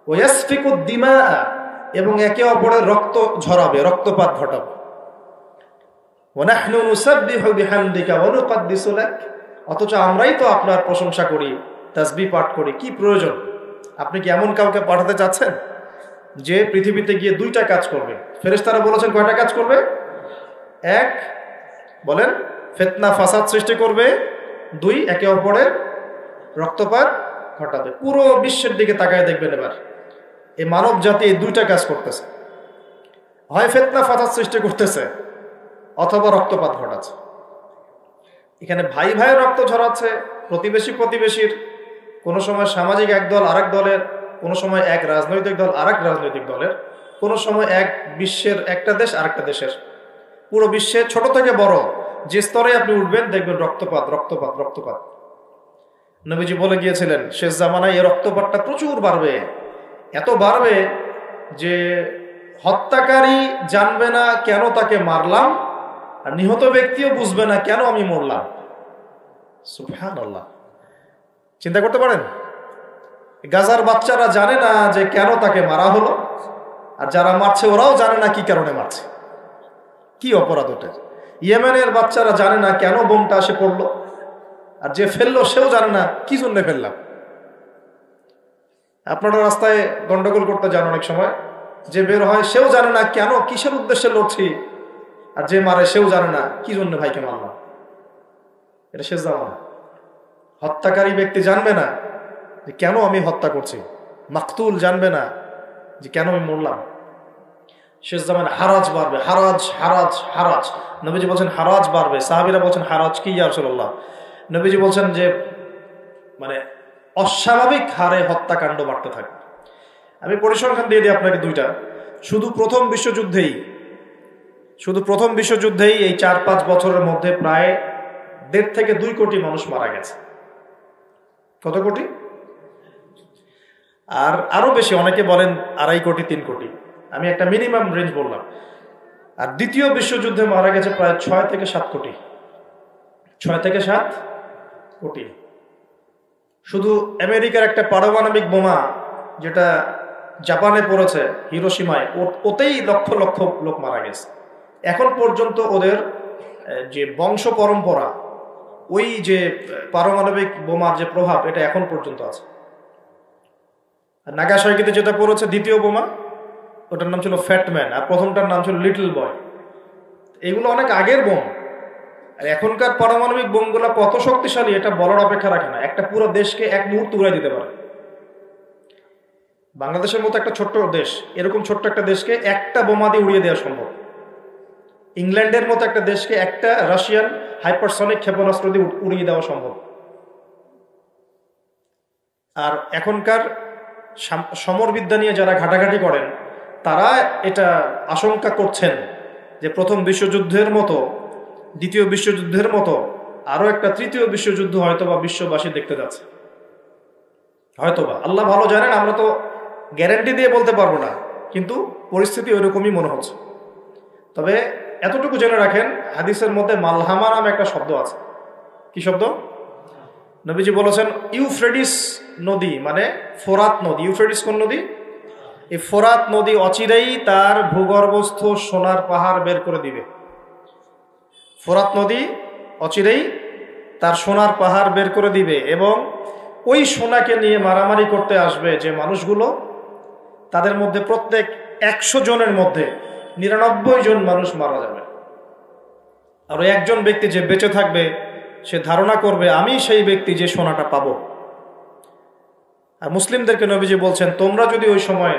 ওয়াসফিকুদ দিমা, এবং একে অপরের রক্ত ঝরাবে, রক্তপাত ঘটাবে। ওয়া নাহনু নুসাব্বিহু বিহামদিকা ওয়া নুকদ্দিসু লাক, অথচ আমরাই তো আপনার প্রশংসা করি, তাসবিহ পাঠ করি, কি প্রয়োজন? আপনি কি এমন কাউকে পাঠাতে চাচ্ছেন যে পৃথিবীতে গিয়ে দুইটা কাজ করবে? ফেরেশতারা বলেছেন কয়টা কাজ করবে? এক, বলেন, ফিতনা ফাসাদ সৃষ্টি করবে, দুই, একে অপরের রক্তপাত ঘটাবে। পুরো বিশ্বের দিকে তাকায় দেখবেন এবার, এই মানব জাতি এই দুইটা কাজ করতেছে, হয় ফিতনা ফাসাদ সৃষ্টি করতেছে অথবা রক্তপাত ঘটাচ্ছে। এখানে ভাই ভাইয়ের রক্ত ঝরাচ্ছে, প্রতিবেশী প্রতিবেশীর, কোনো সময় সামাজিক এক দল আরেক দলের, কোনো সময় এক রাজনৈতিক দল আরেক রাজনৈতিক দলের, কোনো সময় এক বিশ্বের একটা দেশ আরেকটা দেশের। পুরো বিশ্বে ছোট থেকে বড় যে স্তরে আপনি উঠবেন দেখবেন রক্তপাত রক্তপাত রক্তপাত। নবীজি বলে গিয়েছিলেন শেষ জামানায় এই রক্তপাতটা প্রচুর বাড়বে, এত বাড়বে যে হত্যাকারী জানবে না কেন তাকে মারলাম, আর নিহত ব্যক্তিও বুঝবে না কেন আমি মরলাম। সুবহানাল্লাহ, চিন্তা করতে পারেন? গাজার বাচ্চারা জানে না যে কেন তাকে মারা হলো, আর যারা মারছে ওরাও জানে না কি কারণে মারছে, কি অপরাধ ওটা। ইয়েমেনের বাচ্চারা জানে না কেন বোমটা এসে পড়লো, আর যে ফেললো সেও জানে না কি জন্য ফেললাম। আপনারা রাস্তায় গন্ডগোল করতে যান অনেক সময়, যে বের হয় সেও জানে না কেন কিসের উদ্দেশ্যে লড়ছি, আর যে মারে সেও জানে না কি জন্য ভাইকে মারলাম। এটা শেষ জামানা। হত্যাকারী ব্যক্তি জানবে না যে কেন আমি হত্যা করছি, মাকতুল জানবে না যে কেন আমি মরলাম। শেষ জামানা হারাজ বাড়বে, হারাজ হারাজ হারাজ। নবীজি বলছেন হারাজ বাড়বে, সাহাবীরা বলছেন হারাজ কি ইয়া রাসূলুল্লাহ? নবীজি বলছেন যে মানে অস্বাভাবিক হারে হত্যাকাণ্ড বাড়তে থাকে। আমি পরিসংখ্যান দিয়ে দিই আপনাকে দুইটা। শুধু প্রথম বিশ্বযুদ্ধেই এই 4-5 বছরের মধ্যে প্রায় 1.5 থেকে 2 কোটি মানুষ মারা গেছে। কত কোটি? আর আরো বেশি, অনেকে বলেন 2.5 কোটি 3 কোটি, আমি একটা মিনিমাম রেঞ্জ বললাম। আর দ্বিতীয় বিশ্বযুদ্ধে মারা গেছে প্রায় 6 থেকে 7 কোটি। 6 থেকে 7 কোটি। শুধু আমেরিকার একটা পারমাণবিক বোমা যেটা জাপানে পড়েছে হিরোশিমায়, ওতেই লক্ষ লক্ষ লোক মারা গেছে। এখন পর্যন্ত ওদের যে বংশ পরম্পরা, ওই যে পারমাণবিক বোমার যে প্রভাব, এটা এখন পর্যন্ত আছে। আর নাগাসাকিতে যেটা পড়েছে দ্বিতীয় বোমা, ওটার নাম ছিল ফ্যাটম্যান, আর প্রথমটার নাম ছিল লিটল বয়। এগুলো অনেক আগের বোম। আর এখনকার পারমাণবিক বোমগুলো কত শক্তিশালী এটা বলার অপেক্ষা রাখে না। একটা পুরো দেশকে এক মুহূর্তে উড়াই দিতে পারে। বাংলাদেশের মতো একটা ছোট্ট দেশ, এরকম ছোট্ট একটা দেশকে একটা বোমা দিয়ে উড়িয়ে দেওয়া সম্ভব। ইংল্যান্ডের মতো একটা দেশকে একটা রাশিয়ান হাইপারসনিক ক্ষেপণাস্ত্র দিয়ে উড়িয়ে দেওয়া সম্ভব। আর এখনকার সমরবিদ্যা নিয়ে যারা ঘাটাঘাটি করেন, তারা এটা আশঙ্কা করছেন যে প্রথম বিশ্বযুদ্ধের মতো, দ্বিতীয় বিশ্বযুদ্ধের মতো আরো একটা তৃতীয় বিশ্বযুদ্ধ হয়তোবা বিশ্ববাসী দেখতে যাচ্ছে। হয়তোবা, আল্লাহ ভালো জানেন, আমরা তো গ্যারান্টি দিয়ে বলতে পারবো না, কিন্তু পরিস্থিতি ওইরকমই মনে হচ্ছে। তবে এতটুকু জেনে রাখেন, হাদিসের মধ্যে মালহামা নামে একটা শব্দ আছে। কি শব্দ? নবীজি বলেছেন ইউফ্রেটিস নদী, মানে ফোরাত নদী। ইউফ্রেটিস কোন নদী? এই ফোরাত নদী অচিরেই তার ভূগর্ভস্থ সোনার পাহাড় বের করে দিবে। ফোরাত নদী অচিরেই তার সোনার পাহাড় বের করে দিবে, এবং ওই সোনাকে নিয়ে মারামারি করতে আসবে যে মানুষগুলো, তাদের মধ্যে প্রত্যেক 100 জনের মধ্যে 99 জন মানুষ মারা যাবে। আর ওই একজন ব্যক্তি যে বেঁচে থাকবে, সে ধারণা করবে আমি সেই ব্যক্তি যে সোনাটা পাবো। আর মুসলিমদেরকে নবীজি বলছেন, তোমরা যদি ওই সময়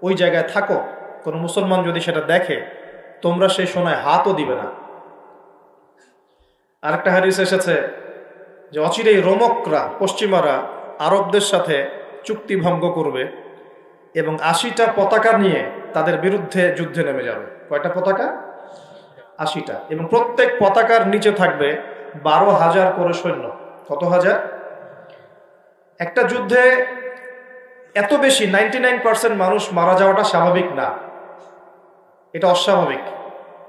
ওই জায়গায় থাকো, কোনো মুসলমান যদি সেটা দেখে, তোমরা সেই সোনায় হাতও দিবে না। আরেকটা হাদিস এসেছে যে অচিরেই রোমকরা, পশ্চিমারা আরবদের সাথে চুক্তি ভঙ্গ করবে এবং 80টা পতাকা নিয়ে তাদের বিরুদ্ধে যুদ্ধে নেমে যাবে। কয়টা পতাকা? 80টা। এবং প্রত্যেক পতাকার নিচে থাকবে 12,000 করে সৈন্য। কত হাজার? একটা যুদ্ধে এত বেশি 99% মানুষ মারা যাওয়াটা স্বাভাবিক না, এটা অস্বাভাবিক।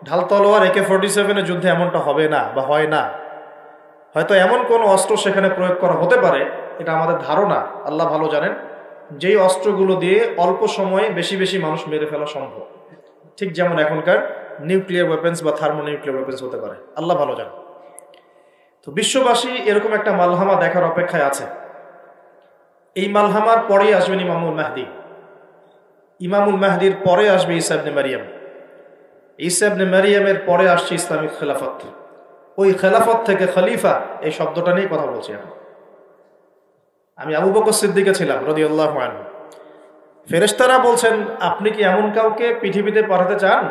ঢাল তলোয়ার AK-47 যুদ্ধে এমনটা হবে না বা হয় না। হয়তো এমন কোন অস্ত্র সেখানে প্রয়োগ করা হতে পারে, এটা আমাদের ধারণা, আল্লাহ ভালো জানেন, যেই অস্ত্রগুলো দিয়ে অল্প সময়ে বেশি বেশি মানুষ মেরে ফেলা সম্ভব। ঠিক যেমন এখনকার নিউক্লিয়ার ওয়েপেন্স বা থার্মোনিউক্লিয়ার ওয়েপেন্স হতে পারে, আল্লাহ ভালো জানেন। তো বিশ্ববাসী এরকম একটা মালহামা দেখার অপেক্ষায় আছে। এই মালহামার পরেই আসবেন ইমামুল মাহদি। ইমামুল মাহদির পরে আসবে ঈসা ইবনে মারিয়াম। ঈসা ইবনে মারিয়ামের পরে আসছে ইসলামিক খেলাফত। ওই খেলাফত থেকে খলিফা, এই শব্দটা নিয়ে কথা বলছি আমি আবু বকর সিদ্দিকে ছিলাম রাদিয়াল্লাহু আনহু। ফেরেশতারা বলছেন, আপনি কি এমন কাউকে পৃথিবীতে পাঠাতে চান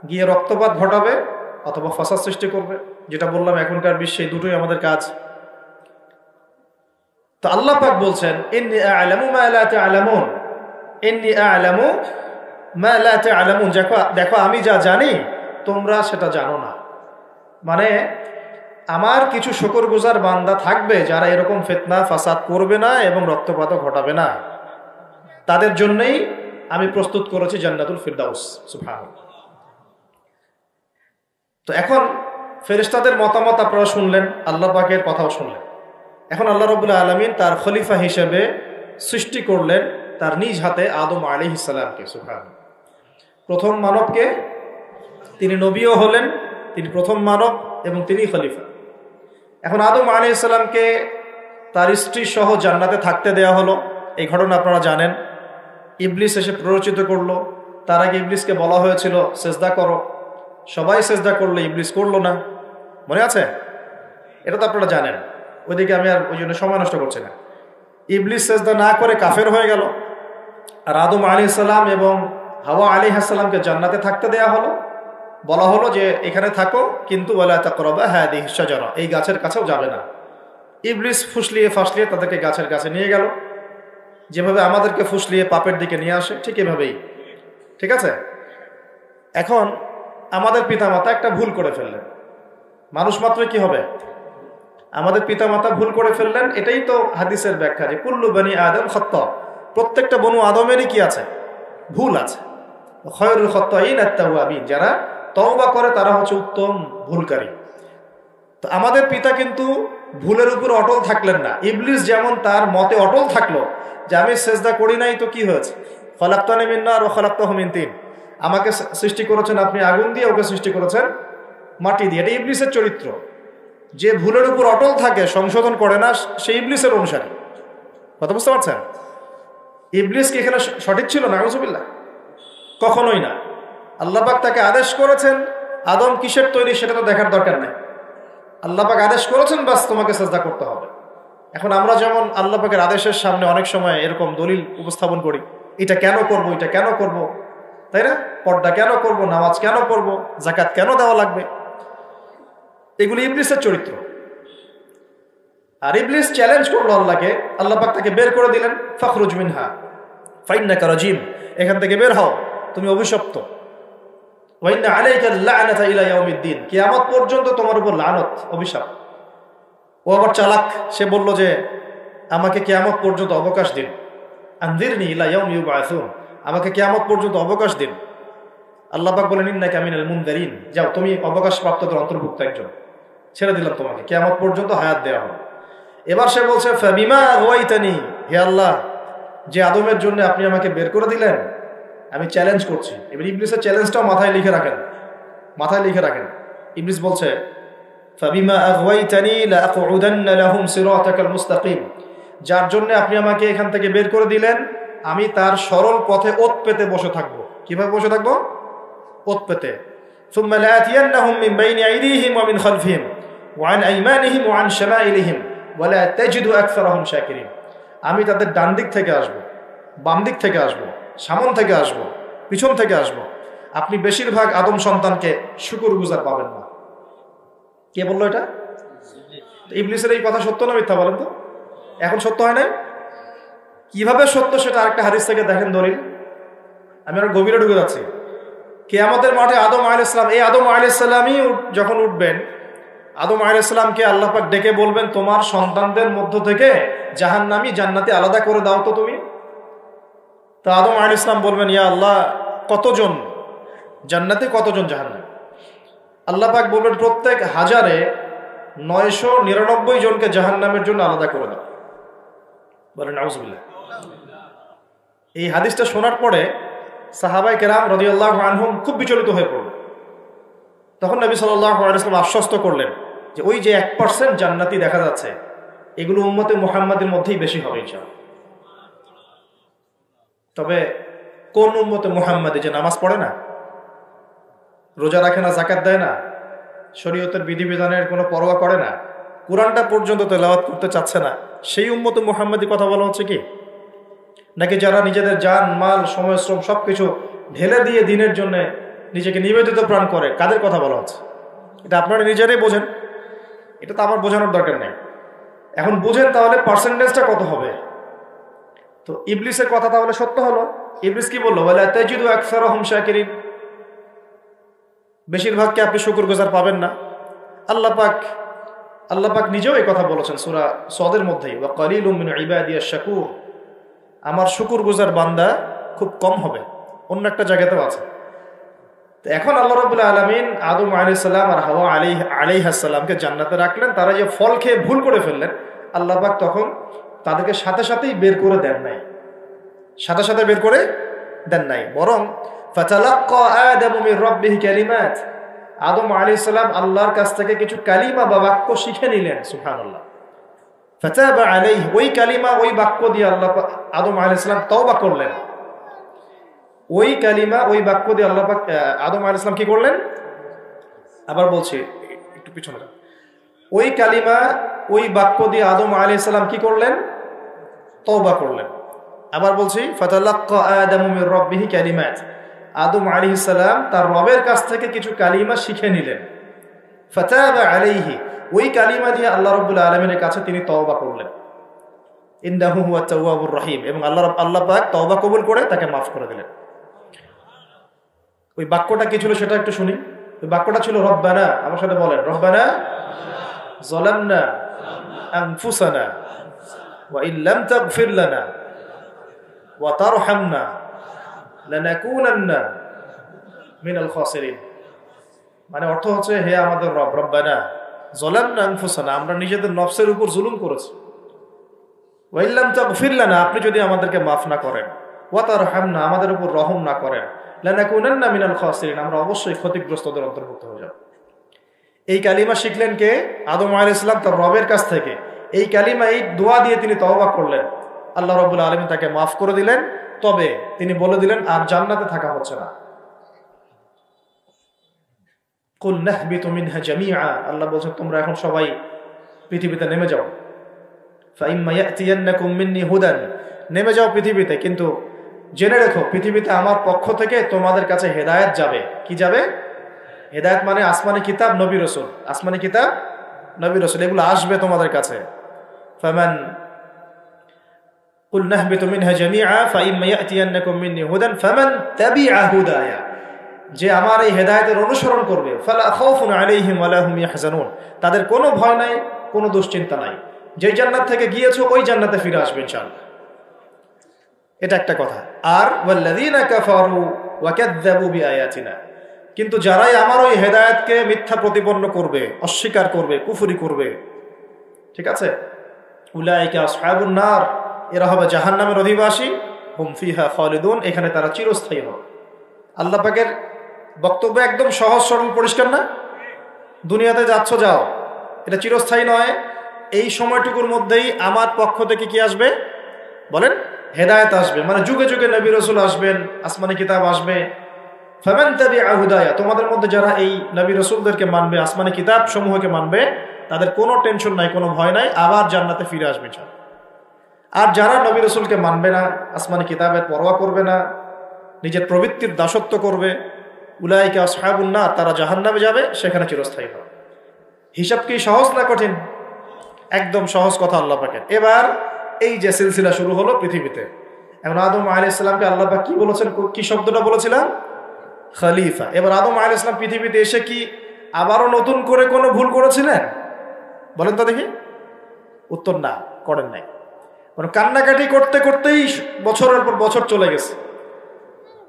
গিয়ে রক্তপাত ঘটাবে অথবা ফাসাদ সৃষ্টি করবে? যেটা বললাম, এখনকার বিশ্বে দুটোই আমাদের কাজ। তো আল্লাহ পাক বলছেন, ইন্নী আ'লামু মা লা তা'লামুন, ইন্নী আ'লামু মা লা তা'লামুন, দেখো আমি যা জানি তোমরা সেটা জানো না। মানে আমার কিছু শুকরগুজার বান্দা থাকবে যারা এরকম ফিতনা ফাসাদ করবে না এবং রক্তপাত ঘটাবে না। তাদের জন্যই আমি প্রস্তুত করেছি জান্নাতুল ফিরদাউস। সুবহানাল্লাহ। তো এখন ফেরেশতাদের মতামত আপনারা শুনলেন, আল্লাহ পাকের কথাও শুনলেন। এখন আল্লাহ রাব্বুল আলামিন তার খলিফা হিসেবে সৃষ্টি করলেন তার নিজ হাতে আদম আলাইহিস সালামকে। সুবহানাল্লাহ। প্রথম মানবকে, তিনি নবীও হলেন, তিনি প্রথম মানব এবং তিনি খলিফা। এখন আদম আলাইহিস সালামকে তার স্ত্রী সহ জান্নাতে থাকতে দেয়া হলো। এই ঘটনা আপনারা জানেন। ইবলিস এসে প্ররোচিত করলো। তার আগে ইবলিসকে বলা হয়েছিল সেজদা করো, সবাই সেজদা করলো, ইবলিস করলো না। মনে আছে? এটা তো আপনারা জানেন। ওইদিকে আমি আর ওই জন্য সময় নষ্ট করছি না। ইবলিস সেজদা না করে কাফের হয়ে গেল। আর আদম আলাইহিস সালাম এবং হাওয়া আলাইহিস সালামকে জান্নাতে থাকতে দেয়া হলো। বলা হলো যে এখানে থাকো, কিন্তু ওয়ালা তাকরাবা হাদিহিশ শাজারা, এই গাছের কাছেও যাবে না। ইবলিস ফুসলিয়ে ফাসলিয়ে তাদেরকে গাছের কাছে নিয়ে গেল, যেভাবে আমাদেরকে ফুসলিয়ে পাপের দিকে নিয়ে আসে ঠিক এভাবেই। ঠিক আছে, এখন আমাদের পিতামাতা একটা ভুল করে ফেললেন। মানুষ মাত্রই কি হবে? আমাদের পিতামাতা ভুল করে ফেললেন। এটাই তো হাদিসের ব্যাখ্যা যে কুল্লু বনি আদম খাত্তা, প্রত্যেকটা বনু আদমেরই কি আছে? ভুল আছে। খয়রুল খাত্তাইন আত-তাওয়াবিন, যারা তওবা করে তারা হচ্ছে উত্তম ভুলকারী। তো আমাদের পিতা কিন্তু ভুলের উপর অটল থাকলেন না। ইবলিস যেমন তার মতে অটল থাকলো যে আমি সেজদা করি নাই তো কি হয়েছে, খলাকতানি মিন নার ওয়া খলাকতাহু মিন তিন, আমাকে সৃষ্টি করেছেন আপনি আগুন দিয়ে, ওকে সৃষ্টি করেছেন মাটি দিয়ে। এটা ইবলিসের চরিত্র। যে ভুলের উপর অটল থাকে, সংশোধন করে না, সে ইবলিসের অনুসারী। কথা বুঝতে পারছেন? ইবলিস কি এখানে সঠিক ছিল? নাউজুবিল্লাহ, কখনোই না। আল্লাহ পাক তাকে আদেশ করেছেন, আদম কিসের তৈরি সেটা তো দেখার দরকার নাই। আল্লাহ পাক আদেশ করেছেন, বাস তোমাকে সাজদা করতে হবে। এখন আমরা যেমন আল্লাহ পাকের আদেশের সামনে অনেক সময় এরকম দলিল উপস্থাপন করি, এটা কেন করব, এটা কেন করব, তাই না? পর্দা কেন করব, নামাজ কেন করব, যাকাত কেন দেওয়া লাগবে, এগুলি ইবলিসের চরিত্র। আর ইবলিস চ্যালেঞ্জ করলো আল্লাহকে, আল্লাহ পাক তাকে বের করে দিলেন, ফাখরুজ মিনহা ফাইন্নাকা রাজিম, এখান থেকে বের হও, তুমি অভিশপ্ত। ওয়া ইন্না আলাইকা লা'নাতা ইলা ইয়াউমিদ্দিন, কিয়ামত পর্যন্ত তোমার উপর লানত, অভিশাপ। ও আবার চালাক, সে বলল যে আমাকে কিয়ামত পর্যন্ত অবকাশ দিন, আনজিরনি ইলা ইয়াউমি ইউবআসুন, আমাকে কিয়ামত পর্যন্ত অবকাশ দিন। আল্লাহ পাক বলেন ইন্নাকা মিনাল মুনযারিন, যাও তুমি অবকাশ প্রাপ্তদের অন্তর্ভুক্ত একজন, ছেড়ে দিলাম তোমাকে, কিয়ামত পর্যন্ত হায়াত দেওয়া হবে। এবার সে বলছে ফাবিমা আগাওয়াইতানি, হে আল্লাহ, যে আদমের জন্য আপনি আমাকে বের করে দিলেন, আমি চ্যালেঞ্জ করছি। এবার ইবলিসের চ্যালেঞ্জটাও মাথায় লিখে রাখেন, মাথায় লিখে রাখেন। ইবলিস বলছে ফাবিমা আগাওয়াইতানি লাআকউদান্না লাহুম সিরাতাকাল মুস্তাকিম, যার জন্য আপনি আমাকে এখান থেকে বের করে দিলেন, আমি তার সরল পথে ওত পেতে বসে থাকবো। কিভাবে বসে থাকবো? ওত পেতে। সুম্মা লাআতিয়ান্নাহুম মিন বাইনি আইদিহিম ওয়া মিন খালফিহিম ওয়া আন আইমানিহিম ওয়া আন শামাইলিহিম ওয়া লা তাজিদু আকসারাহুম শাকিরিন, আমি তাদের ডান দিক থেকে আসব, বাম দিক থেকে আসব, সামন থেকে আসব, পিছন থেকে আসব, আপনি বেশিরভাগ আদম সন্তানকে শুকরগুজার পাবেন না। কে বললো এটা? ইবলিসের এই কথা সত্য না মিথ্যা বলেন তো? এখন সত্য হয় নাই? কিভাবে সত্য সেটা আরেকটা হাদিস থেকে দেখেন দলিল। আমি আর গভীরে ঢুকে যাচ্ছি। কিয়ামতের মাঠে আদম আলাইহিস সালাম, এই আদম আলাইহিস সালামই যখন উঠবেন, আদম আলাইহিস সালামকে আল্লাহ পাক ডেকে বলবেন তোমার সন্তানদের মধ্য থেকে জাহান্নামী জান্নাতি আলাদা করে দাও তো তুমি। তো আদম আলাইহিস সালাম বলবেন ইয়া আল্লাহ, কতজন জান্নাতি, কতজন জাহান্নামী? আল্লাহ পাক বলবেন প্রত্যেক 1000-999 জনকে জাহান্নামের জন্য আলাদা করে দাও। বলেন নাউজুবিল্লাহ। এই হাদিসটা শোনার পরে সাহাবায়ে কেরাম রাদিয়াল্লাহু আনহুম খুব বিচলিত হয়ে পড়ল। তখন নবী সাল্লাল্লাহু আলাইহি ওয়াসাল্লাম আশ্বস্ত করলেন যে ওই যে 1% জান্নাতি দেখা যাচ্ছে, এগুলো উম্মতে মুহাম্মাদের মধ্যেই বেশি হবে ইনশাআল্লাহ। তবে কোন উম্মতে মুহাম্মাদে যে নামাজ পড়ে না, রোজা রাখে না, যাকাত দেয় না, শরীয়তের বিধিবিধানের কোনো পরোয়া করে না, কোরআনটা পর্যন্ত তেলাওয়াত করতে চাচ্ছে না, সেই উম্মতে মুহাম্মাদি কথা বলা হচ্ছে কি? নাকি যারা নিজেদের জান মাল সময় শ্রম সবকিছু ঢেলে দিয়ে দিনের জন্য নিজেকে নিবেদিত প্রাণ করে, কাদের কথা বলা হচ্ছে? এটা আপনারা নিজেরাই বোঝেন, এটা তো আমার বোঝানোর দরকার নেই। এখন বুঝেন তাহলে পার্সেন্টেজটা কত হবে। তো ইবলিসের কথা তাহলে সত্য হলো। ইবলিস কি বললো? ওয়ালা তাজিদু আকসারাহুম শাকিরিন, বেশিরভাগকে আপনি শুকরগুজার পাবেন না। আল্লাহ পাক নিজেও এই কথা বলেছেন সূরা সদের মধ্যেই, ওয়া কালিলুম মিন ইবাদিয়াশ শাকুর, আমার শুকরগুজার বান্দা খুব কম হবে। অন্য একটা জায়গাতেও আছে। তো এখন আল্লাহ রাব্বুল আলামিন আদম আলাইহিস সালাম আর হাওয়া আলাইহিস সালামকে জান্নাতে রাখলেন। তারা যে ফল খেয়ে ভুল করে ফেললেন, আল্লাহ পাক তখন তাদেরকে সাথে সাথেই বের করে দেন নাই, সাথে সাথে বের করে দেন নাই, বরং ফাতালাক্কা আদামু মির রাব্বিহি কালিমাত, আদম আলাইহিস সালাম আল্লাহর কাছ থেকে কিছু কালিমা বা বাক্য শিখে নিলেন। সুবহানাল্লাহ। ফাতাবা আলাইহি, ওই কালিমা ওই বাক্য দিয়ে আল্লাহ আদম আলাইহিস সালাম তওবা করলেন। ওই কালিমা ওই বাক্য দিয়ে আল্লাহ পাক আদম আলাইহিস সালাম কি করলেন? আবার বলছি, একটু পিছনে যান। ওই কালিমা ওই বাক্য দিয়ে আদম আলাইহিস সালাম কি করলেন? তওবা করলেন। আবার বলছি, ফাতালাক্কা আদামু মির রাব্বিহি কালিমাত, আদম আলাইহিস সালাম তার রবের কাছ থেকে কিছু কালিমা শিখে নিলেন। ফাতাবা আলাইহি, ওই কালিমা দিয়ে আল্লাহ রাব্বুল আলামিনের কাছে তিনি তওবা করলেন। ইন্নাহু হুয়াত তাওয়াবুর রহিম, এবং আল্লাহ পাক তওবা কবুল করে তাকে মাফ করে দিলেন। ওই বাক্যটা কি ছিল সেটা একটু শুনি। ওই বাক্যটা ছিল রব্বানা, আমার সাথে বলেন, রব্বানা যালামনা আনফুসানা ওয়া ইল্লাম তাগফির লানা ওয়া তারহামনা লানাকুনান্না মিনাল খাসিরিন। মানে অর্থ হচ্ছে, হে আমাদের রব, রব্বানা যালামনা আনফুসানা, আমরা নিজেদের নফসের উপর জুলুম করেছি, ওয়া ইল্লাম তাগফির লানা, আপনি যদি আমাদেরকে মাফ না করেন, ওয়া তারহামনা, আমাদের উপর রহম না করেন, লানাকুনান্না মিনাল খাসিরিন, আমরা অবশ্যই ক্ষতিগ্রস্তদের অন্তর্ভুক্ত হয়ে যাব। এই কালিমা শিখলেন কে? আদম আলাইহিস সালাম তার রবের কাছ থেকে। এই কালিমা, এই দোয়া দিয়ে তিনি তওবা করলেন, আল্লাহ রাব্বুল আলামিন তাকে মাফ করে দিলেন। তবে তিনি বলে দিলেন আর জান্নাতে থাকা হচ্ছে না। কুল নাহবিতু মিনহা জামিআ, আল্লাহ বলছেন তোমরা এখন সবাই পৃথিবীতে নেমে যাও। ফাইম্মা ইয়াতিয়ান্নাকুম মিন্নি হুদান, নেমে যাও পৃথিবীতে, কিন্তু জেনে রেখো পৃথিবীতে আমার পক্ষ থেকে তোমাদের কাছে হেদায়েত যাবে। কি যাবে? হেদায়েত মানে আসমানি কিতাব, নবী রাসূল। আসমানি কিতাব, নবী রাসূল, এগুলো আসবে তোমাদের কাছে। ফামান কুল নাহবিতু মিনহা জামিআ ফাইম্মা ইয়াতিয়ান্নাকুম মিন্নি হুদান ফামান তাবিআ হুদায়া, যে আমার এই হেদায়েতের অনুসরণ করবে, ফালা খাউফুন আলাইহিম ওয়ালা হুম ইয়াহজানুন, তাদের কোনো ভয় নাই, কোনো দুশ্চিন্তা নাই। যেই জান্নাত থেকে গিয়েছো ওই জান্নাতে ফিরে আসবে ইনশাআল্লাহ। এটা একটা কথা। আর ওয়াল্লাযীনা কাফারু ওয়া কাযযাবু বিআয়াতিনা, কিন্তু যারাই আমার ওই হেদায়েতকে মিথ্যা প্রতিপন্ন করবে, অস্বীকার করবে, কুফরি করবে, ঠিক আছে, উলাইকা আসহাবুন নার, এরা হবে জাহান্নামের অধিবাসী, হুম ফিহা খালিদুন, এখানে তারা চিরস্থায়ী হবে। আল্লাহ পাকের বক্তব্য একদম সহজ সরল পরিষ্কার না? দুনিয়াতে যাচ্ছ যাও, এটা চিরস্থায়ী নয়। এই সময়টুকুর মধ্যেই আমার পক্ষ থেকে কি আসবে বলেন? হেদায়েত আসবে, মানে যুগে যুগে নবী রাসূল আসবেন, আসমানি কিতাব আসবে। ফামান তাবিআ হুদায়া, তোমাদের মধ্যে যারা এই নবী রাসূলদেরকে মানবে, আসমানি কিতাব সমূহকে মানবে, তাদের কোনো টেনশন নাই, কোনো ভয় নাই, আবার জান্নাতে ফিরে আসবে ইনশাআল্লাহ। আর যারা নবী রাসূলকে মানবে না, আসমানি কিতাবের পরোয়া করবে না, নিজের প্রবৃত্তির দাসত্ব করবে, উলাইকা আসহাবুন নার, তারা জাহান্নামে যাবে, সেখানে চিরস্থায়ী হবে। হিসাব কি সহজ না কঠিন? একদম সহজ কথা আল্লাহ পাকের। এবার এই যে সিলসিলা শুরু হলো পৃথিবীতে, এখন আদম আলাইহিস সালামকে আল্লাহ পাক কি বলেছেন? কি শব্দটা বলেছিলাম? খলিফা। এবার আদম আলাইহিস সালাম পৃথিবীতে এসে কি আবারও নতুন করে কোনো ভুল করেছিলেন? বলেন তো দেখি। উত্তর না, করেন নাই। মানে কান্নাকাটি করতে করতেই বছরের পর বছর চলে গেছে,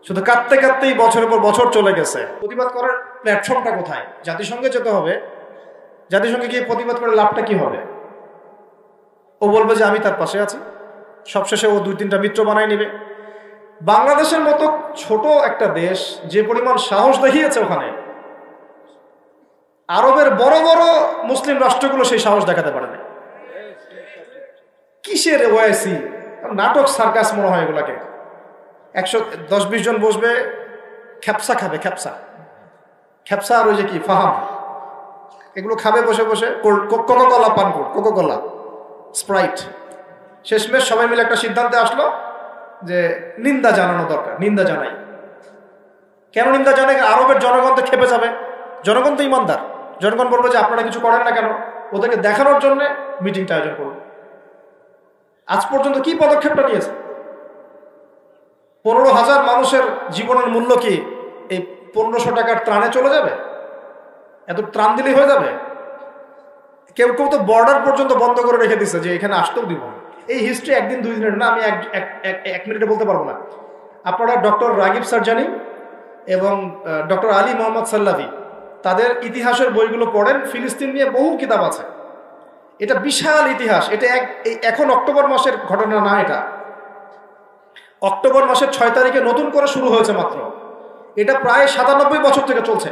শুধু কাঁদতে কাঁদতেই বছরের পর বছর চলে গেছে। প্রতিবাদ করার প্ল্যাটফর্মটা কোথায়? জাতিসংঘে যেতে হবে। জাতিসংঘে গিয়ে প্রতিবাদ করে লাভটা কি হবে? ও বলবে যে আমি তার পাশে আছি, সবশেষে ও 2-3টা মিত্র বানায় নেবে। বাংলাদেশের মতো ছোট একটা দেশ যে পরিমাণ সাহস দেখিয়েছে, ওখানে আরবের বড় বড় মুসলিম রাষ্ট্রগুলো সেই সাহস দেখাতে পারে না। কিসের ওয়াইসি নাটক, সার্কাস মনে হয় এগুলাকে। 110-20 জন বসবে, খ্যাপসা খাবে, খ্যাপসা আর ওই যে কি ফাহাম, এগুলো খাবে বসে বসে, কোকাকোলা পান করবে, কোকাকোলা, স্প্রাইট। শেষমেশ সবাই মিলে একটা সিদ্ধান্তে আসলো যে নিন্দা জানানো দরকার, নিন্দা জানাই। কেন নিন্দা জানাই? আরবের জনগণ তো খেপে যাবে, জনগণ তো ইমানদার, জনগণ বলবে যে আপনারা কিছু করেন না কেন, ওদেরকে দেখানোর জন্য মিটিংটা আয়োজন করবে। আজ পর্যন্ত কি পদক্ষেপটা নিয়েছে? 15,000 মানুষের জীবনের মূল্য কি এই 1500 টাকার ত্রাণে চলে যাবে? এত ত্রাণ দিলেই হয়ে যাবে? কেউ কেউ তো বর্ডার পর্যন্ত বন্ধ করে রেখে দিচ্ছে যে এখানে আসতেও দিব না। এই হিস্ট্রি 1-2 দিনের না, আমি এক মিনিটে বলতে পারবো না। আপনারা ডক্টর রাগিব সারজানি এবং ডক্টর আলী মোহাম্মদ সাল্লাভি, তাদের ইতিহাসের বইগুলো পড়েন। ফিলিস্তিন নিয়ে বহু কিতাব আছে। এটা বিশাল ইতিহাস। এটা এখন অক্টোবর মাসের ঘটনা না, এটা অক্টোবর মাসের 6 তারিখে নতুন করে শুরু হয়েছে মাত্র। এটা প্রায় 97 বছর থেকে চলছে।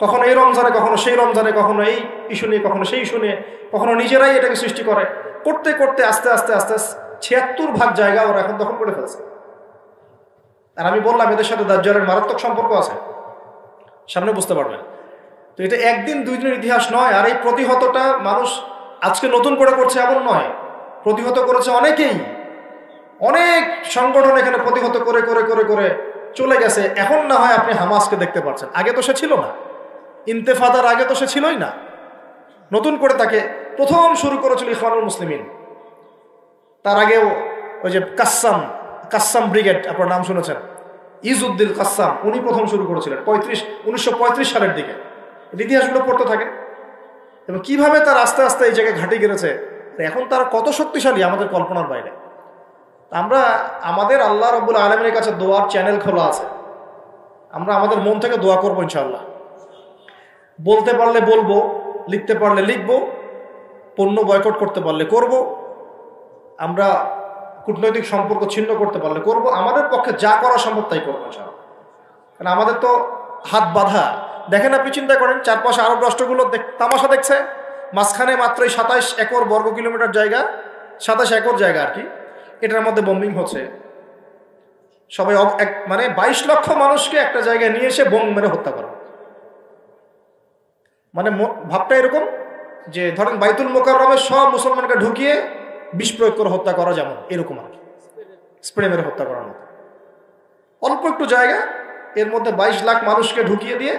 কখনো এই রমজানে, কখনো সেই রমজানে, কখনো এই ইস্যু নিয়ে, কখনো সেই ইস্যু নিয়ে, কখনো নিজেরাই এটাকে সৃষ্টি করে। করতে করতে আস্তে আস্তে আস্তে 76 ভাগ জায়গা ওরা এখন দখল করে ফেলছে। আর আমি বললাম এদের সাথে দাজ্জালের মারাত্মক সম্পর্ক আছে, সামনে বুঝতে পারবেন। তো এটা 1-2 দিনের ইতিহাস নয়। আর এই প্রতিহতটা মানুষ আজকে নতুন করে করছে এমন নয়, প্রতিহত করেছে অনেকেই, অনেক সংগঠন এখানে প্রতিহত করে করে করে করে চলে গেছে, এখন না হয় আপনি হামাসকে দেখতে পাচ্ছেন, আগে তো সে ছিল না। ইন্তেফাদার আগে তো সে ছিলই না। নতুন করে তাকে প্রথম শুরু করেছিল ইখওয়ানুল মুসলিমিন। তার আগেও ওই যে কাসসাম ব্রিগেড, আপনার নাম শুনেছেন, ইজউদ্দিন কাসসাম, উনি প্রথম শুরু করেছিলেন 1935 সালের দিকে। ইতিহাসগুলো পড়তে থাকে এবং কিভাবে তার আস্তে আস্তে এই জায়গায় ঘাঁটি গেড়েছে। এখন তারা কত শক্তিশালী আমাদের কল্পনার বাইরে। আমরা আমাদের আল্লাহ রাব্বুল আলামিনের কাছে দোয়ার চ্যানেল খোলা আছে, আমরা আমাদের মন থেকে দোয়া করবো ইনশাআল্লাহ। বলতে পারলে বলবো, লিখতে পারলে লিখবো, পণ্য বয়কট করতে পারলে করব, আমরা কূটনৈতিক সম্পর্ক ছিন্ন করতে পারলে করব, আমাদের পক্ষে যা করা সম্ভব তাই করবো ইনশাআল্লাহ। কারণ আমাদের তো হাত বাঁধা। দেখেন, আপনি চিন্তা করেন, চারপাশে আরব রাষ্ট্রগুলো তামাশা দেখছে, মাঝখানে মাত্রই 27 একর বর্গ কিলোমিটার জায়গা, 27 একর জায়গা আর কি, এটার মধ্যে বোম্বিং হচ্ছে। সবাই মানে 22 লক্ষ মানুষকে একটা জায়গায় নিয়ে এসে বোম মেরে হত্যা করা। মানে ভাবটা এরকম যে ধরেন বাইতুল মোকাররমে সব মুসলমানকে ঢুকিয়ে বিষ প্রয়োগ করে হত্যা করা, যেমন এরকম আর কি, স্প্রে মেরে হত্যা করার মতো। অল্প একটু জায়গা, এর মধ্যে 22 লাখ মানুষকে ঢুকিয়ে দিয়ে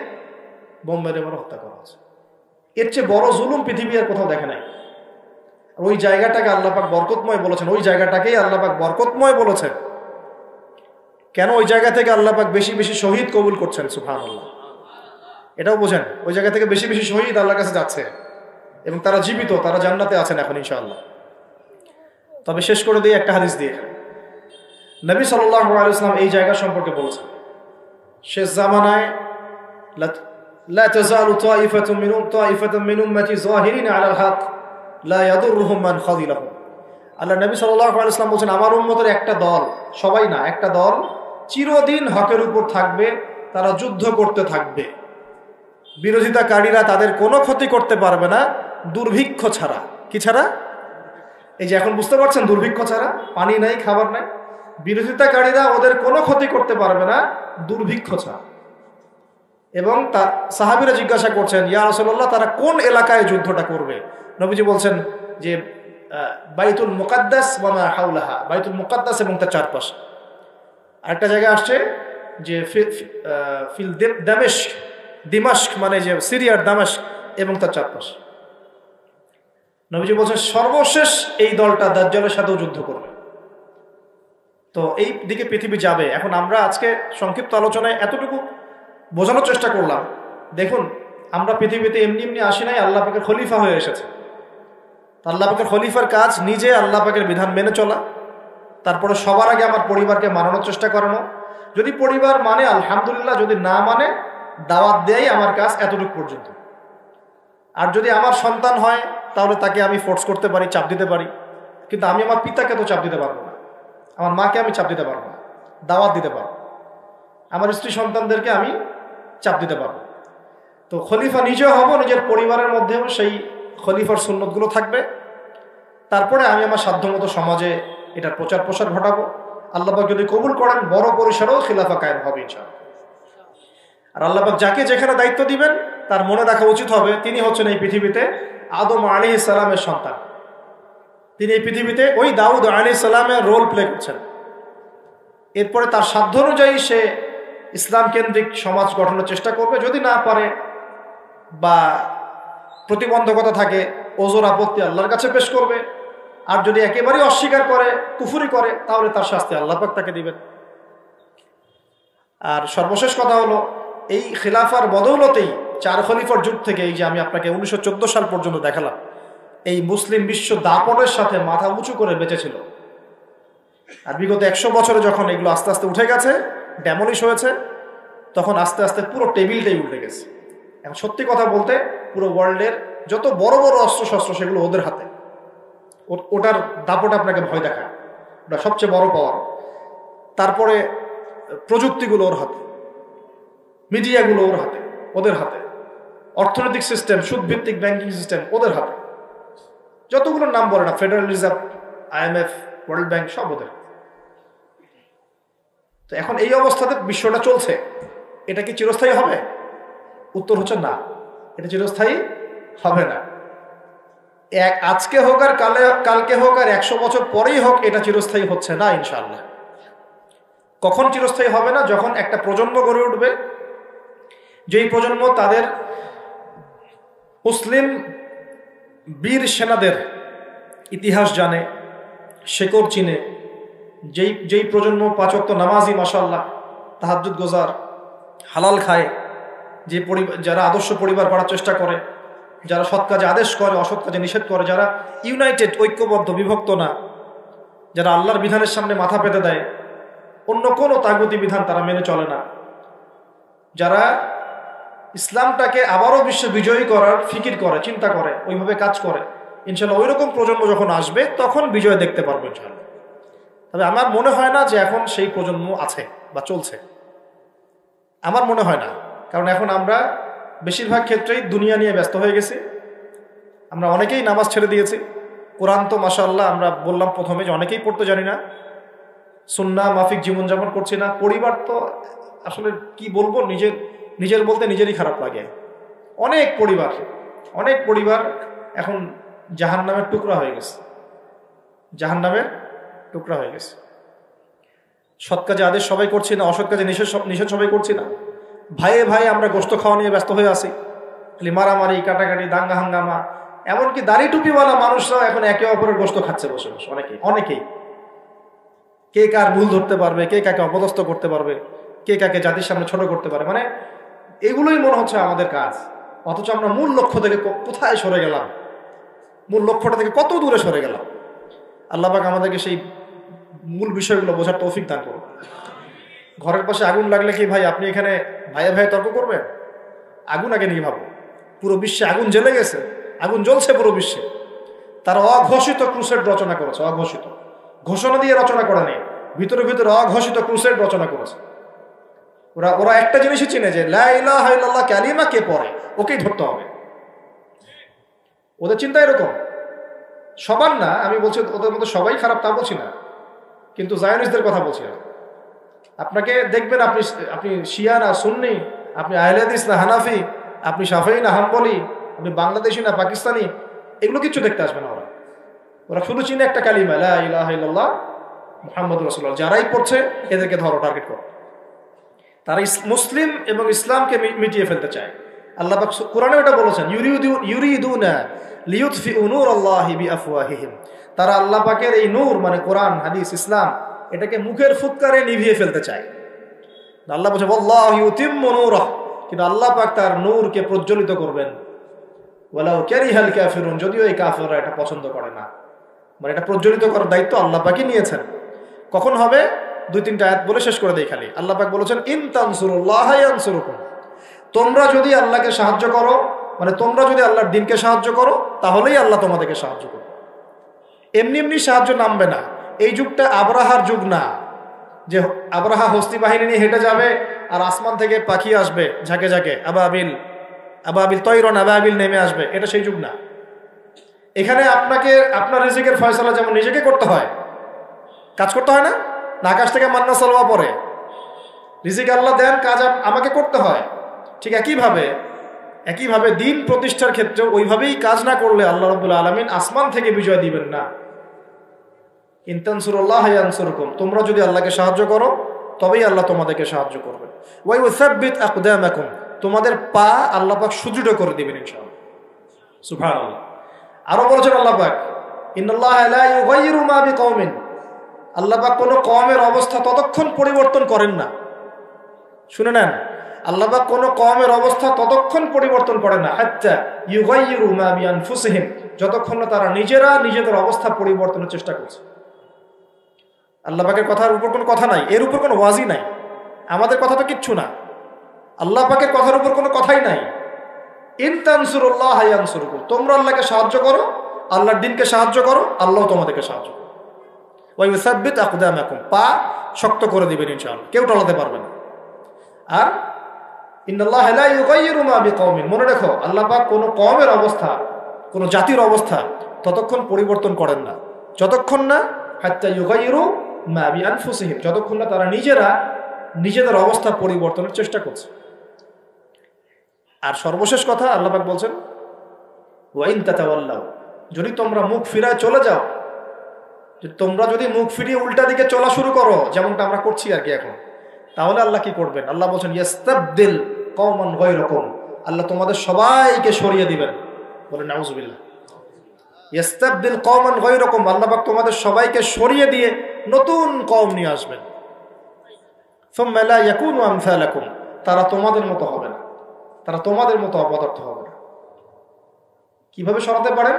বোম মেরে মেরে হত্যা করা হচ্ছে। এর চেয়ে বড় জুলুম পৃথিবী আর কোথাও দেখে নাই। ওই জায়গাটাকে আল্লাহ পাক বরকতময় বলেছেন, ওই জায়গাটাকেই আল্লাহ পাক বরকতময় বলেছেন। কেন? ওই জায়গা থেকে আল্লাহ পাক বেশি বেশি শহীদ কবুল করছেন, সুবহানাল্লাহ। এটাও বোঝেন, ওই জায়গা থেকে বেশি বেশি শহীদ আল্লাহর কাছে যাচ্ছে এবং তারা জীবিত, তারা জান্নাতে আছেন এখন ইনশাআল্লাহ। তবে শেষ করে দিয়ে একটা হাদিস দিয়ে, নবী সাল্লাল্লাহু আলাইহি ওয়াসাল্লাম এই জায়গা সম্পর্কে বলেছেন, শেষ জামানায় লা তাযালু তাইফাতুম মিন উম্মতি যাহিরিন আলাল হক লা ইয়াদুররুহুম মান খাযিলাহুম। আল্লাহ নবী সাল্লাল্লাহু আলাইহি ওয়াসাল্লাম বলেছেন, আমার উম্মতের একটা দল, সবাই না, একটা দল চিরদিন হকের উপর থাকবে, তারা যুদ্ধ করতে থাকবে, বিরোধিতাকারীরা তাদের কোনো ক্ষতি করতে পারবে না দুর্ভিক্ষ ছাড়া। কি ছাড়া? এই যে এখন বুঝতে পারছেন, দুর্ভিক্ষ ছাড়া, পানি নাই, খাবার নাই। বিরোধিতাকারীরা ওদের কোনো ক্ষতি করতে পারবে না দুর্ভিক্ষ ছাড়া। এবং তার সাহাবীরা জিজ্ঞাসা করছেন, ইয়া রাসূলুল্লাহ, তারা কোন এলাকায় যুদ্ধটা করবে? নবীজি বলছেন যে বাইতুল মুকাদ্দাস ওয়া মা হাওলাহা, বাইতুল মুকাদ্দাস এবং তার চারপাশে। আরেকটা জায়গা আসছে যে ফিল দিমাশক, মানে যে সিরিয়ার দামেস্ক এবং তার চারপাশে। নবীজি বলছেন সর্বশেষ এই দলটা দাজ্জালের সাথেও যুদ্ধ করবে। তো এই দিকে পৃথিবী যাবে। এখন আমরা আজকে সংক্ষিপ্ত আলোচনায় এতটুকু বোঝানোর চেষ্টা করলাম। দেখুন, আমরা পৃথিবীতে এমনি এমনি আসি নাই, আল্লাহ পাকের খলিফা হয়ে এসেছে। আল্লাহ পাকের খলিফার কাজ নিজে আল্লাহ পাকের বিধান মেনে চলা, তারপরে সবার আগে আমার পরিবারকে মানানোর চেষ্টা করানো। যদি পরিবার মানে আলহামদুলিল্লাহ, যদি না মানে দাওয়াত দেয়াই আমার কাজ, এতটুকু পর্যন্ত। আর যদি আমার সন্তান হয় তাহলে তাকে আমি ফোর্স করতে পারি, চাপ দিতে পারি, কিন্তু আমি আমার পিতাকে তো চাপ দিতে পারবো না, আমার মাকে আমি চাপ দিতে পারবো না, দাওয়াত দিতে পারবো। আমার স্ত্রী সন্তানদেরকে আমি চাপ দিতে পারবো। তো খলিফা নিজেও হব, নিজের পরিবারের মধ্যেও সেই খলিফার সুন্নতগুলো থাকবে। তারপরে আমি আমার সাধ্যমতো সমাজে এটার প্রচার প্রসার ঘটাবো। আল্লাহ পাক যদি কবুল করেন, বড় পরিসরেও খিলাফা কায়েম হবে ইনশাআল্লাহ। আর আল্লাহ পাক যাকে যেখানে দায়িত্ব দিবেন তার মনে রাখা উচিত হবে তিনি হচ্ছেন এই পৃথিবীতে আদম আলাইহিস সালামের সন্তান। তিনি এই পৃথিবীতে ওই দাউদ আলাইহিস সালামের রোল প্লে করছেন। এরপরে তার সাধ্য অনুযায়ী সে ইসলাম কেন্দ্রিক সমাজ গঠনের চেষ্টা করবে। যদি না পারে বা প্রতিবন্ধকতা থাকে, ওজোর আপত্তি আল্লাহর কাছে পেশ করবে। আর যদি একেবারেই অস্বীকার করে, কুফরি করে, তাহলে তার শাস্তি আল্লাহ পাক তাকে দিবেন। আর সর্বশেষ কথা হলো, এই খিলাফার বদৌলতেই 4 খলিফার যুগ থেকে, এই যে আমি আপনাকে 1914 সাল পর্যন্ত দেখালাম, এই মুসলিম বিশ্ব দাপটের সাথে মাথা উঁচু করে বেঁচেছিল। আর বিগত 100 বছরে যখন এগুলো আস্তে আস্তে উঠে গেছে, ড্যামলিশ হয়েছে, তখন আস্তে আস্তে পুরো টেবিলটাই উঠে গেছে। এখন সত্যি কথা বলতে, পুরো ওয়ার্ল্ডের যত বড় বড় অস্ত্রশস্ত্র সেগুলো ওদের হাতে। ওটার দাপট আপনাকে ভয় দেখায়, ওটা সবচেয়ে বড় পাওয়ার। তারপরে প্রযুক্তিগুলো ওর হাতে, মিডিয়াগুলো ওর হাতে, ওদের হাতে, অর্থনৈতিক সিস্টেম, সুদভিত্তিক ব্যাংকিং সিস্টেম ওদের হাতে। যতগুলোর নাম বলে না, federal reserve, IMF, world bank, সব ওদের। তো এখন এই অবস্থাতে বিশ্বটা চলছে। এটা কি চিরস্থায়ী হবে? উত্তর হচ্ছে না, এটা চিরস্থায়ী হবে না। আজকে হোক আর কালকে হোক আর 100 বছর পরেই হোক, এটা চিরস্থায়ী হচ্ছে না ইনশাআল্লাহ। কখন চিরস্থায়ী হবে না? যখন একটা প্রজন্ম গড়ে উঠবে, যেই প্রজন্ম তাদের মুসলিম বীর সেনাদের ইতিহাস জানে, শেকড় চিনে, যেই প্রজন্ম 5 ওয়াক্ত নামাজি, মাশাআল্লাহ, তাহাজ্জুদ গোজার, হালাল খায়, যারা আদর্শ পরিবার গড়ার চেষ্টা করে, যারা সৎ কাজে আদেশ করে, অসৎ কাজে নিষেধ করে, যারা ইউনাইটেড, ঐক্যবদ্ধ, বিভক্ত না, যারা আল্লাহর বিধানের সামনে মাথা পেতে দেয়, অন্য কোনো তাগুতি বিধান তারা মেনে চলে না, যারা ইসলামটাকে আবারও বিশ্বে বিজয়ী করার ফিকির করে, চিন্তা করে, ওইভাবে কাজ করে, ইনশাল্লাহ ওই রকম প্রজন্ম যখন আসবে তখন বিজয় দেখতে পারবো ইনশাল্লাহ। তবে আমার মনে হয় না যে এখন সেই প্রজন্ম আছে বা চলছে, আমার মনে হয় না। কারণ এখন আমরা বেশিরভাগ ক্ষেত্রেই দুনিয়া নিয়ে ব্যস্ত হয়ে গেছি। আমরা অনেকেই নামাজ ছেড়ে দিয়েছি। কোরআন তো মাশাআল্লাহ আমরা বললাম প্রথমে যে অনেকেই পড়তে জানি না, সুন্নাহ মাফিক জীবনযাপন করছি না। পরিবার তো আসলে কি বলবো, নিজের বলতে নিজেরই খারাপ লাগে। অনেক পরিবার এখন জাহান্নামের টুকরা হয়ে গেছে, জাহান্নামের টুকরা হয়ে গেছে। সৎ কাজে আদেশ সবাই করছি না, অসৎ কাজে নিষেধ সবাই করছি না। ভাইয়ে আমরা গোশত খাওয়া নিয়ে ব্যস্ত হয়ে আছি, খালি মারামারি, কাটাকাটি, দাঙ্গা হাঙ্গামা। এমনকি দাড়ি টুপিওয়ালা মানুষরাও এখন একে অপরের গোশত খাচ্ছে বসে বসে। অনেকেই কে কার ভুল ধরতে পারবে, কে কাকে অপদস্থ করতে পারবে, কে কাকে জাতির সামনে ছোট করতে পারে, মানে এগুলোই মনে হচ্ছে আমাদের কাজ। অথচ আমরা মূল লক্ষ্য থেকে কোথায় সরে গেলাম, মূল লক্ষ্যটা থেকে কত দূরে সরে গেলাম। আল্লাহ পাক আমাদেরকে সেই মূল বিষয়গুলো বোঝার তৌফিক দান করুন। ঘরের পাশে আগুন লাগলে কি ভাই আপনি এখানে ভাইয়ে তর্ক করবেন? আগুন আগে নিয়ে ভাবো। পুরো বিশ্বে আগুন জ্বলে গেছে, আগুন জ্বলছে পুরো বিশ্বে। তারা অঘোষিত ক্রুসেড রচনা করেছে, অঘোষিত, ঘোষণা দিয়ে রচনা করে নেই, ভিতরে অঘোষিত ক্রুসেড রচনা করেছে। ওরা একটা জিনিসই চিনে যে লা ইলাহা ইল্লাল্লাহ কালিমা কে পড়ে ওকেই ধরতে হবে। ওদের চিন্তা এরকম। সবার না, আমি বলছি ওদের মধ্যে সবাই খারাপ তা বলছি না, কিন্তু জায়নিস্টদের কথা বলছি না। আপনাকে দেখবেন আপনি শিয়া না সুন্নি, আপনি আহলে হাদিস না হানাফি, আপনি শাফিঈ না হাম্বলি, আপনি বাংলাদেশি না পাকিস্তানি, এগুলো কিচ্ছু দেখতে আসবে না। ওরা শুধু চিনে একটা কালিমা, লা ইলাহা ইল্লাল্লাহ মুহাম্মাদুর রাসূলুল্লাহ। যারাই পড়ছে এদেরকে ধরো, টার্গেট করো। তারা মুসলিম এবং ইসলামকে মিটিয়ে ফেলতে চায়। আল্লাহ পাক কোরআনে এটা বলেছেন, ইউরিদুনা লিইউতফিউ নূরাল্লাহি বিআফওয়াহিহিম। তারা আল্লাহ পাকের এই নূর, মানে কোরআন হাদিস ইসলাম, এটাকে মুখের ফুৎকারে নিভিয়ে ফেলতে চায়। আল্লাহ বলছে ওয়াল্লাহু ইউতিম্মু নূরাহু, কিন্তু আল্লাহ পাক তার নূরকে প্রজ্বলিত করবেন। ওয়ালাউ কারিহাল কাফিরুন, যদিও এই কাফেররা এটা পছন্দ করে না। মানে এটা প্রজ্বলিত করার দায়িত্ব আল্লাহ পাকই নিয়েছেন। কখন হবে? 2-3টা আয়াত বলে শেষ করে দেই খালি। আল্লাহ পাক বলেছেন ইন তানসুরুল্লাহ ইয়ানসুরুকুম, তোমরা যদি আল্লাহকে সাহায্য করো, মানে তোমরা যদি আল্লাহর দ্বীনকে সাহায্য করো, তাহলেই আল্লাহ তোমাদেরকে সাহায্য করবে। এমনি সাহায্য নামবে না। এই যুগটা আবরাহার যুগ না, যে আবরাহা হস্তি বাহিনী নিয়ে হেঁটে যাবে আর আসমান থেকে পাখি আসবে ঝাঁকে ঝাঁকে, আবাবিল তৈরন আবাবিল নেমে আসবে। এটা সেই যুগ না। এখানে আপনাকে আপনার রিজিকের ফয়সালা যেমন নিজেকে করতে হয়, কাজ করতে হয় না, আকাশ থেকে মান্না সালওয়া পড়ে, রিজিক আল্লাহ দেন, কাজ আমাকে করতে হয়। ঠিক একইভাবে দিন প্রতিষ্ঠার ক্ষেত্রে ওইভাবেই কাজ না করলে আল্লাহ রাব্বুল আলামিন আসমান থেকে বিজয় দিবেন না। ইন তানসুরুল্লাহ ইয়ানসুরকুম, তোমরা যদি আল্লাহকে সাহায্য করো তবেই আল্লাহ তোমাদেরকে সাহায্য করবেন। ওয়া ইউসাব্বিত আকদামাকুম, তোমাদের পা আল্লাহ পাক সুদৃঢ় করে দিবেন ইনশাআল্লাহ। সুবহানাল্লাহ। আরো বলেছেন আল্লাহ পাক ইন্নাল্লাহা লা ইউগাইয়িরু মা বিকওমিন, আল্লাহ পাক কোনো কওমের অবস্থা ততক্ষণ পরিবর্তন করেন না। শুনে নেন, আল্লাহ পাক কোনো কওমের অবস্থা ততক্ষণ পরিবর্তন করেন না হাত্তা ইউগাইয়িরু মা বিআনফুসিহিম, যতক্ষণ না তারা নিজেরা নিজেদের অবস্থা পরিবর্তনের চেষ্টা করছে। আল্লাহ পাকের কথার উপর কোনো কথা নাই, এর উপর কোনো ওয়াজি নাই। আমাদের কথা তো কিচ্ছু না, আল্লাহ পাকের কথার উপর কোনো কথাই নাই। ইন তানসুরুল্লাহ ইয়ানসুরকুম, তোমরা আল্লাহকে সাহায্য করো, আল্লাহর দ্বীনকে সাহায্য করো, আল্লাহ তোমাদেরকে সাহায্য করো। ওয়া ইউসাব্বিত আকদামাকুম, পা শক্ত করে দিবেন ইনশাআল্লাহ, কেউ টলাতে পারবে না। আর ইন্নাল্লাহা লা ইউগাইয়িরু মা বিকওমিন, মনে রাখো আল্লাহ পাক কোনো কওমের অবস্থা, কোনো জাতির অবস্থা ততক্ষণ পরিবর্তন করেন না যতক্ষণ না হাত্তা ইউগাইয়িরু মা বিআনফুসিহিম, যতক্ষণ না তারা নিজেরা নিজেদের অবস্থা পরিবর্তনের চেষ্টা করছে। আর সর্বশেষ কথা আল্লাহ পাক বলছেন ওয়া ইন তাতাওয়াল্লাউ, যদি তোমরা মুখ ফিরায় চলে যাও, তোমরা যদি মুখ ফিরিয়ে উল্টা দিকে চলা শুরু করো, যেমনটা আমরা করছি আর কি এখন, তাহলে আল্লাহ কি করবেন? আল্লাহ বলছেন ইয়াস্তাবদিল কওমান গায়রাকুম, আল্লাহ তোমাদের সবাইকে সরিয়ে দিবেন। বলেন নাউজুবিল্লাহ। ইয়াস্তাবদিল কওমান গায়রাকুম, আল্লাহ পাক তোমাদের সবাইকে সরিয়ে দিয়ে নতুন কওম নিয়ে আসবেন। সুম্মা লা ইয়াকুনু আমসালাকুম, তারা তোমাদের মতো হবে না, তারা তোমাদের মতো অপদার্থ হবে না। কিভাবে সরাতে পারেন?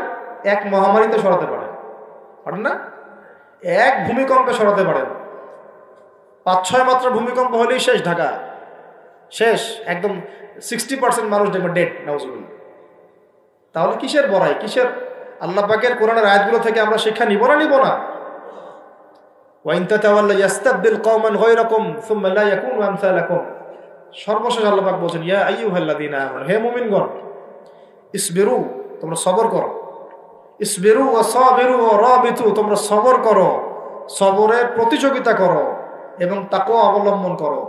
এক মহামারীতে সরাতে পারেন, পারেন না? এক ভূমিকম্পে সরাতে পারেন। 5-6 মাত্রা ভূমিকম্প হলেই শেষ, ঢাকা শেষ, একদম 60% মানুষ দেখবেন ডেড, নাউজুবিল্লাহ। তাহলে কিসের বড়াই, কিসের? আল্লাহ পাকের কোরআনের আয়াতগুলো থেকে আমরা শিক্ষা নিব না, নিব না? ওয়া ইন তাতাওয়াল্লা ইয়াস্তাবদিল কওমান গায়রাকুম সুম্মা লা ইয়াকুনু আমসালাকুম। সর্বশেষ আল্লাহ পাক বলেন ইয়া আইয়ুহাল্লাযীনা আমানু, হে মুমিনগণ, ইসবিরু, তোমরা সবর করো। ইসবিরু ওয়া সাবিরু ওয়া রাবিতু, তোমরা সবর করো, সবরের প্রতিযোগিতা করো এবং তাকওয়া অবলম্বন করো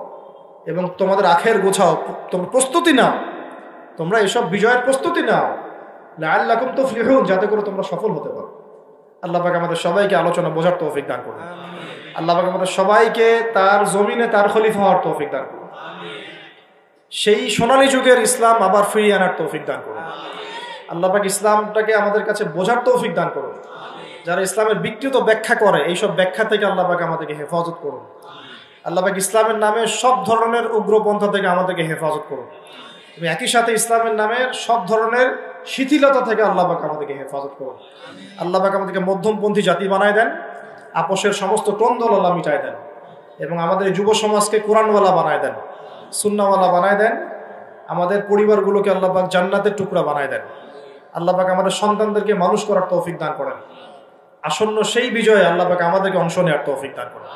এবং তোমাদের আখের গোছাও, তোমরা প্রস্তুতি নাও, তোমরা এসব বিজয়ের প্রস্তুতি নাও। লাআল্লাকুম তুফলিহুন, যাতে করে তোমরা সফল হতে পারো। আল্লাহ পাক আমাদের সবাইকে আলোচনা বোঝার তৌফিক দান করুন। আল্লাহ পাক আমাদের সবাইকে তার জমিনে তার খলিফা হওয়ার তৌফিক দান করুন। সেই সোনালী যুগের ইসলাম আবার ফিরিয়ে আনার তৌফিক দান করুন। আল্লাহ পাক ইসলামটাকে আমাদের কাছে বোঝার তৌফিক দান করুন। যারা ইসলামের বিকৃত ব্যাখ্যা করে, এইসব ব্যাখ্যা থেকে আল্লাহ পাক আমাদেরকে হেফাজত করুন। আল্লাহ পাক ইসলামের নামে সব ধরনের উগ্রপন্থা থেকে আমাদেরকে হেফাজত করুন এবং একই সাথে ইসলামের নামের সব ধরনের শিথিলতা থেকে আল্লাহ পাক আমাদেরকে হেফাজত করুন। আল্লাহ পাক আমাদেরকে মধ্যমপন্থী জাতি বানায় দেন, আপোষের সমস্ত দ্বন্দ্ব আল্লাহ মিটায় দেন এবং আমাদের যুব সমাজকে কোরআনওয়ালা বানায় দেন, সুন্নাহওয়ালা বানায় দেন। আমাদের পরিবারগুলোকে আল্লাহ পাক জান্নাতের টুকরা বানায় দেন। আল্লাহ পাক আমাদের সন্তানদেরকে মানুষ করার তৌফিক দান করেন। আসন্ন সেই বিজয়ে আল্লাহ পাক আমাদেরকে অংশ নেওয়ার তৌফিক দান করেন।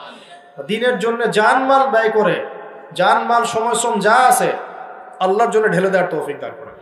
দ্বীনের জন্য জানমাল ব্যয় করে, জানমাল সময় শ্রম যা আছে আল্লাহর জন্য ঢেলে দেওয়ার তৌফিক দান করেন।